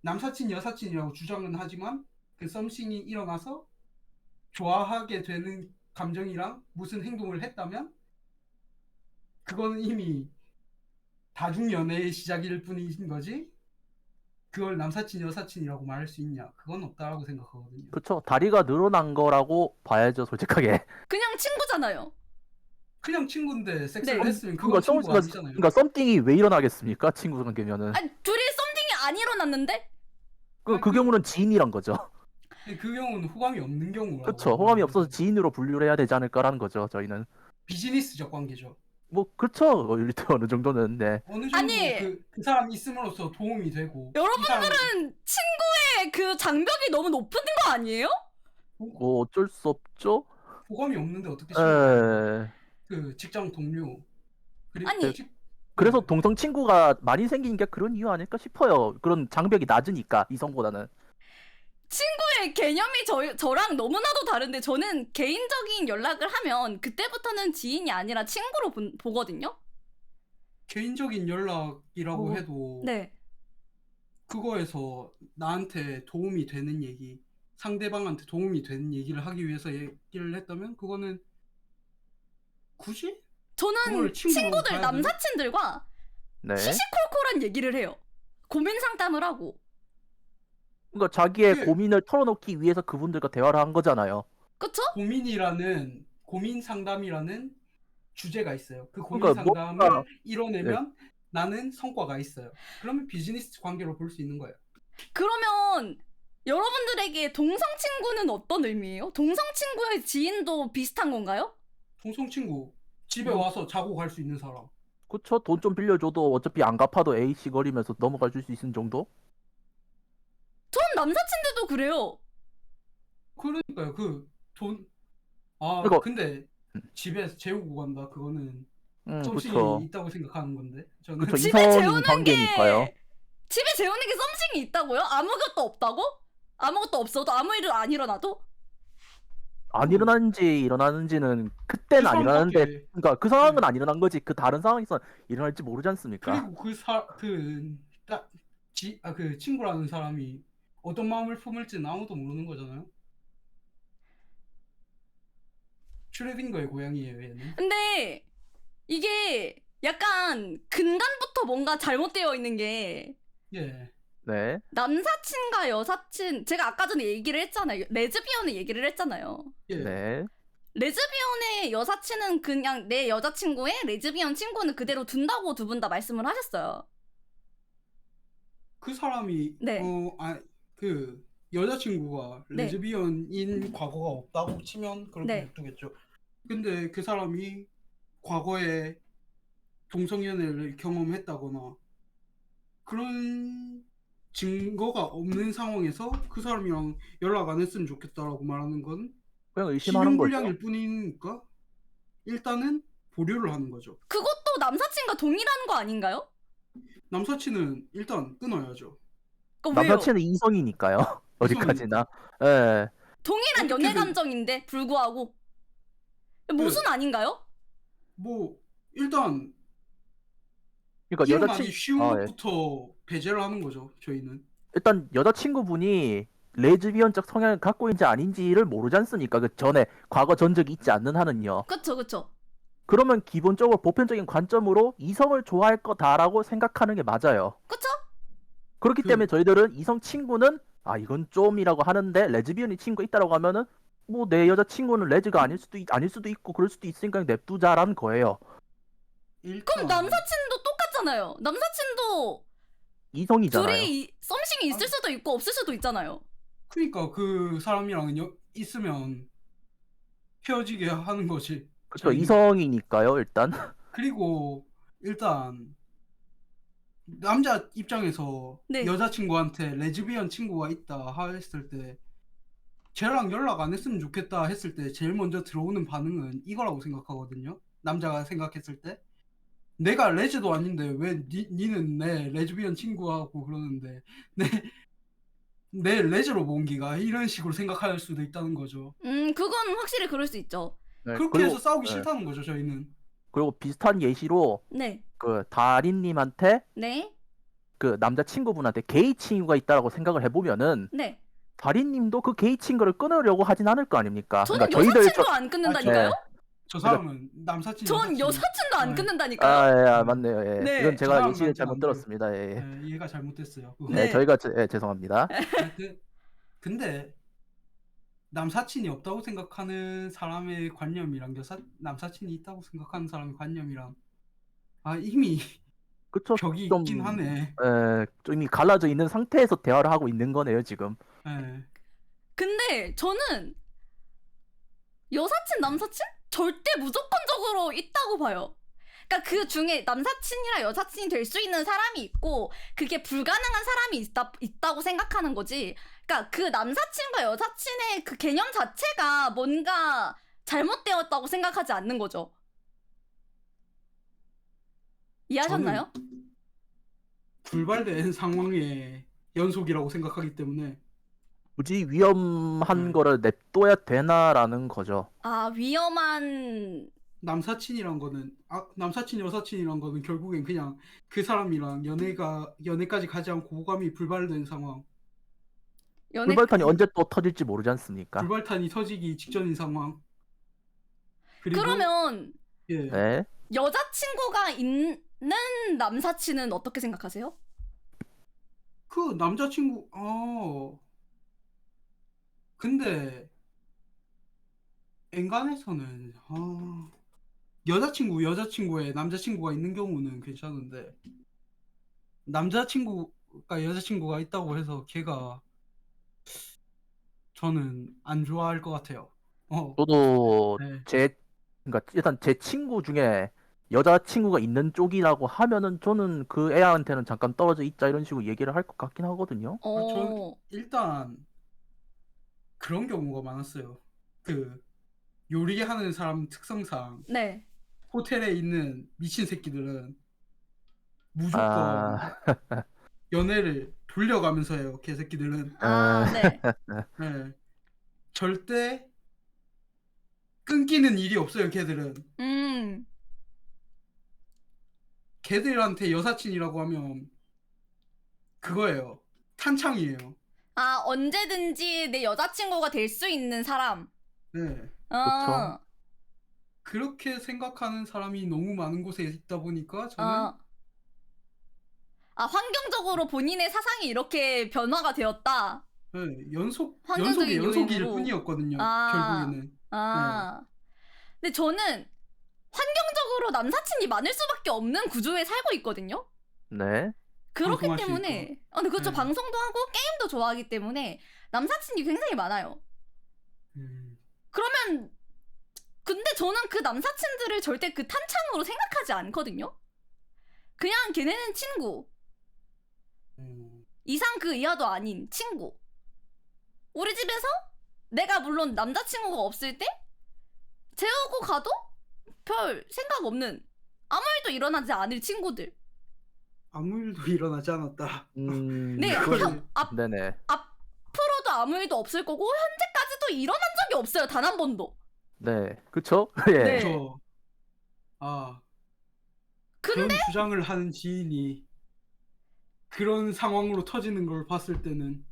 Speaker 2: 남사친 여사친이라고 주장은 하지만 그 썸씽이 일어나서 좋아하게 되는 감정이랑 무슨 행동을 했다면 그거는 이미 다중 연애의 시작일 뿐인 거지, 그걸 남사친 여사친이라고 말할 수 있냐, 그건 없다라고 생각하거든요.
Speaker 4: 그렇죠. 다리가 늘어난 거라고 봐야죠, 솔직하게.
Speaker 1: 그냥 친구잖아요.
Speaker 2: 그냥 친구인데 섹스를
Speaker 1: 네.
Speaker 2: 했으면 그건 친구가 아니잖아요.
Speaker 4: 그러니까 썸띵이 왜 일어나겠습니까? 친구 관계면은.
Speaker 1: 아니 둘이 썸띵이 안 일어났는데?
Speaker 4: 그 경우는 지인이란 거죠.
Speaker 2: 그 경우는 호감이 없는 경우라고.
Speaker 4: 그렇죠. 호감이 없어서 지인으로 분류를 해야 되지 않을까라는 거죠, 저희는.
Speaker 2: 비즈니스적 관계죠.
Speaker 4: 뭐 그렇죠. 어느 정도는. 네.
Speaker 2: 어느 정도
Speaker 1: 아니.
Speaker 2: 그 사람이 있음으로써 도움이 되고.
Speaker 1: 여러분들은 친구의 그 장벽이 너무 높은 거 아니에요?
Speaker 4: 뭐 어쩔 수 없죠.
Speaker 2: 호감이 없는데 어떻게 친구예요?
Speaker 4: 에.
Speaker 2: 그 직장 동료. 그리고
Speaker 1: 아니.
Speaker 4: 그래서 동성 친구가 많이 생기는 게 그런 이유 아닐까 싶어요. 그런 장벽이 낮으니까 이성보다는.
Speaker 1: 친구의 개념이 저랑 너무나도 다른데, 저는 개인적인 연락을 하면 그때부터는 지인이 아니라 친구로 보거든요.
Speaker 2: 개인적인 연락이라고
Speaker 4: 어.
Speaker 2: 해도
Speaker 1: 네.
Speaker 2: 그거에서 나한테 도움이 되는 얘기, 상대방한테 도움이 되는 얘기를 하기 위해서 얘기를 했다면 그거는 굳이?
Speaker 1: 저는
Speaker 2: 그걸 친구로
Speaker 1: 친구들,
Speaker 2: 봐야 되나?
Speaker 1: 남사친들과
Speaker 4: 네.
Speaker 1: 시시콜콜한 얘기를 해요. 고민 상담을 하고.
Speaker 4: 그러니까 자기의
Speaker 2: 그-
Speaker 4: 고민을 털어놓기 위해서 그분들과 대화를 한 거잖아요.
Speaker 1: 그쵸?
Speaker 2: 고민 상담이라는 주제가 있어요. 그 고민
Speaker 4: 그러니까
Speaker 2: 상담을
Speaker 4: 뭔가-
Speaker 2: 이뤄내면 나는 성과가 있어요. 그러면 비즈니스 관계로 볼 수 있는 거예요.
Speaker 1: 그러면 여러분들에게 동성 친구는 어떤 의미예요? 동성 친구의 지인도 비슷한 건가요?
Speaker 2: 동성 친구 집에
Speaker 4: 뭐.
Speaker 2: 와서 자고 갈 수 있는 사람.
Speaker 4: 그쵸? 돈 좀 빌려줘도 어차피 안 갚아도 A씨 거리면서 넘어가 줄 수 있는 정도?
Speaker 1: 전 남사친들도 그래요.
Speaker 2: 그러니까요.
Speaker 4: 이거-
Speaker 2: 근데 집에 재우고 간다. 그거는 썸씽이
Speaker 4: 그쵸.
Speaker 2: 있다고 생각하는 건데. 저는
Speaker 4: 그쵸.
Speaker 1: 집에
Speaker 4: 이성인
Speaker 1: 재우는
Speaker 4: 관계니까요.
Speaker 1: 게 집에 재우는 게 썸씽이 있다고요? 아무것도 없다고? 아무것도 없어도 아무 일도 안 일어나도?
Speaker 4: 안 일어나는지 일어나는지는 그때는 안 일어나는데,
Speaker 2: 사람밖에-
Speaker 4: 그러니까 그 상황은 안 일어난 거지. 그 다른 상황에서 일어날지 모르지 않습니까?
Speaker 2: 그리고 그 친구라는 사람이 어떤 마음을 품을지는 아무도 모르는 거잖아요. 슈레딩거의 고양이에요, 얘는.
Speaker 1: 근데 이게 약간 근간부터 뭔가 잘못되어 있는 게,
Speaker 2: 예.
Speaker 4: 네.
Speaker 1: 남사친과 여사친, 제가 아까 전에 얘기를 했잖아요. 레즈비언의 얘기를 했잖아요.
Speaker 2: 예.
Speaker 4: 네.
Speaker 1: 레즈비언의 여사친은 그냥 내 여자친구의 레즈비언 친구는 그대로 둔다고 두 분 다 말씀을 하셨어요.
Speaker 2: 그 사람이
Speaker 1: 네.
Speaker 2: 그 여자친구가
Speaker 1: 네.
Speaker 2: 레즈비언인 과거가 없다고 치면 그렇게
Speaker 1: 네.
Speaker 2: 못 두겠죠. 근데 그 사람이 과거에 동성연애를 경험했다거나 그런 증거가 없는 상황에서 그 사람이랑 연락 안 했으면 좋겠다라고 말하는 건
Speaker 4: 그냥 의심하는 거죠.
Speaker 2: 신용불량일 뿐이니까 일단은 보류를 하는 거죠.
Speaker 1: 그것도 남사친과 동일한 거 아닌가요?
Speaker 2: 남사친은 일단 끊어야죠.
Speaker 1: 그러니까 왜요?
Speaker 4: 남사친은 이성이니까요. 어디까지나. 예.
Speaker 1: 동일한 연애
Speaker 2: 어떻게든-
Speaker 1: 감정인데 불구하고 모순 아닌가요?
Speaker 2: 뭐 일단
Speaker 4: 그러니까
Speaker 2: 일어나기 쉬운
Speaker 4: 아, 예.
Speaker 2: 것부터 배제를 하는 거죠. 저희는.
Speaker 4: 일단 여자친구분이 레즈비언적 성향을 갖고 있는지 아닌지를 모르지 않습니까? 그 전에 과거 전적이 있지 않는 한은요.
Speaker 1: 그쵸 그쵸.
Speaker 4: 그러면 기본적으로 보편적인 관점으로 이성을 좋아할 거다라고 생각하는 게 맞아요.
Speaker 1: 그쵸?
Speaker 4: 그렇기
Speaker 2: 그-
Speaker 4: 때문에 저희들은 이성 친구는 이건 좀이라고 하는데 레즈비언이 친구 있다라고 하면은 뭐 내 여자친구는 레즈가 아닐 수도 있고 그럴 수도 있으니까 냅두자라는 거예요.
Speaker 2: 일단
Speaker 1: 그럼 남사친도 똑같잖아요. 남사친도
Speaker 4: 이성이잖아요.
Speaker 1: 둘이 썸씽이 있을 수도 있고 없을 수도 있잖아요.
Speaker 2: 그러니까 그 사람이랑 있으면 헤어지게 하는 거지.
Speaker 4: 그쵸,
Speaker 2: 저희는-
Speaker 4: 이성이니까요, 일단.
Speaker 2: 그리고 일단 남자 입장에서
Speaker 1: 네.
Speaker 2: 여자친구한테 레즈비언 친구가 있다 했을 때 쟤랑 연락 안 했으면 좋겠다 했을 때 제일 먼저 들어오는 반응은 이거라고 생각하거든요. 남자가 생각했을 때 내가 레즈도 아닌데 왜 니는 내 레즈비언 친구하고 그러는데 내 레즈로 본 기가 이런 식으로 생각할 수도 있다는 거죠.
Speaker 1: 그건 확실히 그럴 수 있죠.
Speaker 4: 네,
Speaker 2: 그렇게
Speaker 4: 그리고,
Speaker 2: 해서 싸우기
Speaker 4: 네.
Speaker 2: 싫다는 거죠, 저희는.
Speaker 4: 그리고 비슷한 예시로
Speaker 1: 네.
Speaker 4: 그 다린님한테
Speaker 1: 네.
Speaker 4: 그 남자친구분한테 게이 친구가 있다라고 생각을 해보면은
Speaker 1: 네.
Speaker 4: 다린님도 그 게이 친구를 끊으려고 하진 않을 거 아닙니까?
Speaker 1: 저는
Speaker 4: 그러니까 저희들
Speaker 1: 여사친도 안 끊는다니까요?
Speaker 4: 네.
Speaker 2: 저 사람은 남사친
Speaker 1: 전
Speaker 2: 여사친.
Speaker 1: 여사친도 안
Speaker 2: 네.
Speaker 1: 끊는다니까요?
Speaker 4: 아, 예, 맞네요. 예.
Speaker 1: 네.
Speaker 4: 이건 제가
Speaker 2: 사람
Speaker 4: 예시를
Speaker 2: 남자
Speaker 4: 잘못
Speaker 2: 안 돼요.
Speaker 4: 들었습니다. 예.
Speaker 2: 네, 얘가 잘못됐어요. 그거.
Speaker 1: 네.
Speaker 4: 저희가 죄송합니다.
Speaker 2: 근데 남사친이 없다고 생각하는 사람의 관념이랑 남사친이 있다고 생각하는 사람의 관념이랑 이미
Speaker 4: 그쵸?
Speaker 2: 벽이
Speaker 4: 좀,
Speaker 2: 있긴 하네.
Speaker 4: 좀 이미 갈라져 있는 상태에서 대화를 하고 있는 거네요, 지금.
Speaker 2: 예.
Speaker 1: 근데 저는 여사친, 남사친? 절대 무조건적으로 있다고 봐요. 그러니까 그 중에 남사친이랑 여사친이 될 수 있는 사람이 있고 그게 불가능한 사람이 있다고 생각하는 거지. 그러니까 그 남사친과 여사친의 그 개념 자체가 뭔가 잘못되었다고 생각하지 않는 거죠. 이해하셨나요?
Speaker 2: 불발된 상황의 연속이라고 생각하기 때문에
Speaker 4: 굳이 위험한 거를 냅둬야 되나라는 거죠.
Speaker 1: 아, 위험한
Speaker 2: 남사친이란 거는 남사친 여사친이란 거는 결국엔 그냥 그 사람이랑 연애까지 가지 않고 호감이 불발된 상황.
Speaker 4: 불발탄이 언제 또 터질지 모르지 않습니까?
Speaker 2: 불발탄이 터지기 직전인 상황. 그리고
Speaker 1: 그러면
Speaker 2: 예.
Speaker 4: 네.
Speaker 1: 여자친구가 있는 남사친은 어떻게 생각하세요?
Speaker 2: 그 남자친구 근데 엔간에서는 여자친구에 남자친구가 있는 경우는 괜찮은데 남자친구가 여자친구가 있다고 해서 걔가 저는 안 좋아할 것 같아요.
Speaker 4: 저도
Speaker 2: 네.
Speaker 4: 그러니까 일단 제 친구 중에 여자친구가 있는 쪽이라고 하면은 저는 그 애한테는 잠깐 떨어져 있자 이런 식으로 얘기를 할 것 같긴 하거든요.
Speaker 2: 저 일단 그런 경우가 많았어요. 그 요리하는 사람 특성상
Speaker 1: 네.
Speaker 2: 호텔에 있는 미친 새끼들은 무조건 연애를 돌려가면서 해요. 개새끼들은.
Speaker 1: 네.
Speaker 2: 네. 절대 끊기는 일이 없어요. 걔들은. 걔들한테 여사친이라고 하면 그거예요. 탄창이에요.
Speaker 1: 아, 언제든지 내 여자친구가 될 수 있는 사람.
Speaker 2: 네.
Speaker 4: 그쵸.
Speaker 2: 그렇게 생각하는 사람이 너무 많은 곳에 있다 보니까 저는
Speaker 1: 환경적으로 본인의 사상이 이렇게 변화가 되었다.
Speaker 2: 네,
Speaker 1: 환경적인
Speaker 2: 연속일
Speaker 1: 요인으로.
Speaker 2: 뿐이었거든요.
Speaker 1: 아.
Speaker 2: 결국에는.
Speaker 1: 근데 저는 환경적으로 남사친이 많을 수밖에 없는 구조에 살고 있거든요.
Speaker 4: 네.
Speaker 1: 그렇기
Speaker 2: 방송하시니까.
Speaker 1: 때문에 근데 그렇죠.
Speaker 2: 네.
Speaker 1: 방송도 하고 게임도 좋아하기 때문에 남사친이 굉장히 많아요. 그러면 근데 저는 그 남사친들을 절대 그 탄창으로 생각하지 않거든요. 그냥 걔네는 친구. 이상 그 이하도 아닌 친구. 우리 집에서 내가 물론 남자친구가 없을 때 재우고 가도 별 생각 없는 아무 일도 일어나지 않을 친구들.
Speaker 2: 아무 일도 일어나지 않았다.
Speaker 1: 네,
Speaker 4: 네네.
Speaker 1: 앞으로도 아무 일도 없을 거고 현재까지도 일어난 적이 없어요. 단 한 번도.
Speaker 4: 네. 그쵸? 예.
Speaker 1: 네.
Speaker 2: 그런
Speaker 1: 근데
Speaker 2: 주장을 하는 지인이 그런 상황으로 터지는 걸 봤을 때는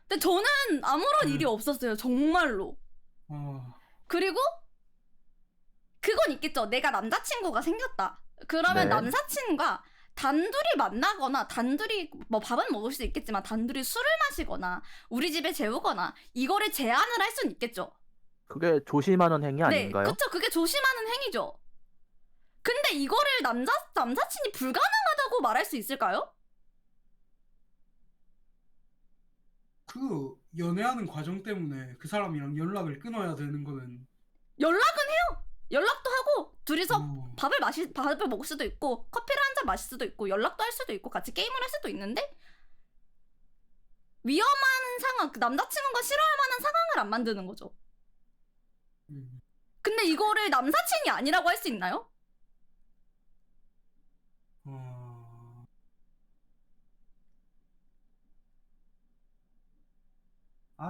Speaker 1: 근데 저는 아무런 일이 없었어요. 정말로. 그리고 그건 있겠죠. 내가 남자친구가 생겼다. 그러면
Speaker 4: 네.
Speaker 1: 남사친과 단둘이 만나거나 단둘이 뭐 밥은 먹을 수 있겠지만 단둘이 술을 마시거나 우리 집에 재우거나 이거를 제한을 할 수는 있겠죠.
Speaker 4: 그게 조심하는 행위 아닌가요?
Speaker 1: 네, 그쵸. 그게 조심하는 행위죠. 근데 이거를 남사친이 불가능하다고 말할 수 있을까요?
Speaker 2: 그 연애하는 과정 때문에 그 사람이랑 연락을 끊어야 되는 거는
Speaker 1: 연락은 해요. 연락도 하고 둘이서
Speaker 2: 음.
Speaker 1: 밥을 먹을 수도 있고 커피를 한 잔 마실 수도 있고 연락도 할 수도 있고 같이 게임을 할 수도 있는데 위험한 상황, 그 남자친구가 싫어할 만한 상황을 안 만드는 거죠.
Speaker 2: 음.
Speaker 1: 근데 이거를 남사친이 아니라고 할 수 있나요?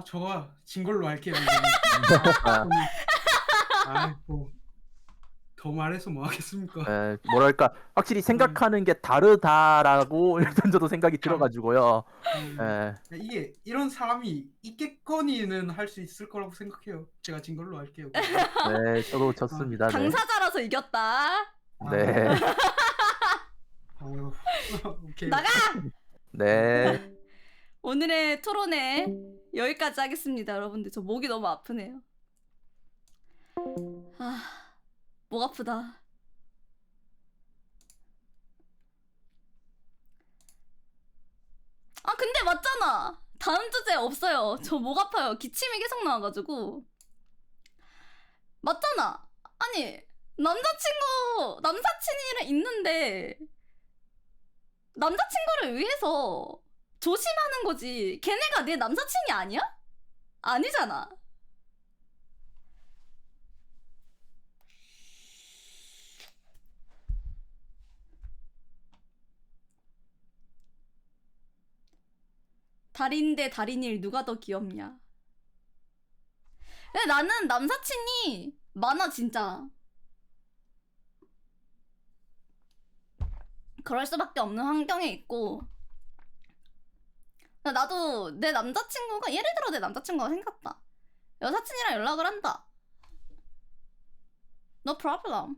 Speaker 2: 저가 진 걸로 할게요. 더 말해서 뭐 하겠습니까?
Speaker 4: 뭐랄까 확실히 생각하는 게 다르다라고 일단 저도 생각이 들어가지고요.
Speaker 2: 이게 이런 사람이 있겠거니는 할 수 있을 거라고 생각해요. 제가 진 걸로 할게요.
Speaker 4: 네, 저도 졌습니다. 네.
Speaker 1: 당사자라서 이겼다.
Speaker 4: 네.
Speaker 2: 오케이.
Speaker 1: 나가!
Speaker 4: 네.
Speaker 1: 오늘의 토론회 여기까지 하겠습니다. 여러분들 저 목이 너무 아프네요. 목 아프다. 근데 맞잖아. 다음 주제 없어요. 저 목 아파요. 기침이 계속 나와가지고. 맞잖아. 아니 남사친이랑 있는데 남자친구를 위해서 조심하는 거지. 걔네가 내 남사친이 아니야? 아니잖아. 달인 대 달인일 누가 더 귀엽냐? 근데 나는 남사친이 많아 진짜. 그럴 수밖에 없는 환경에 있고 나도 내 남자친구가 예를 들어 내 남자친구가 생겼다. 여사친이랑 연락을 한다. No problem.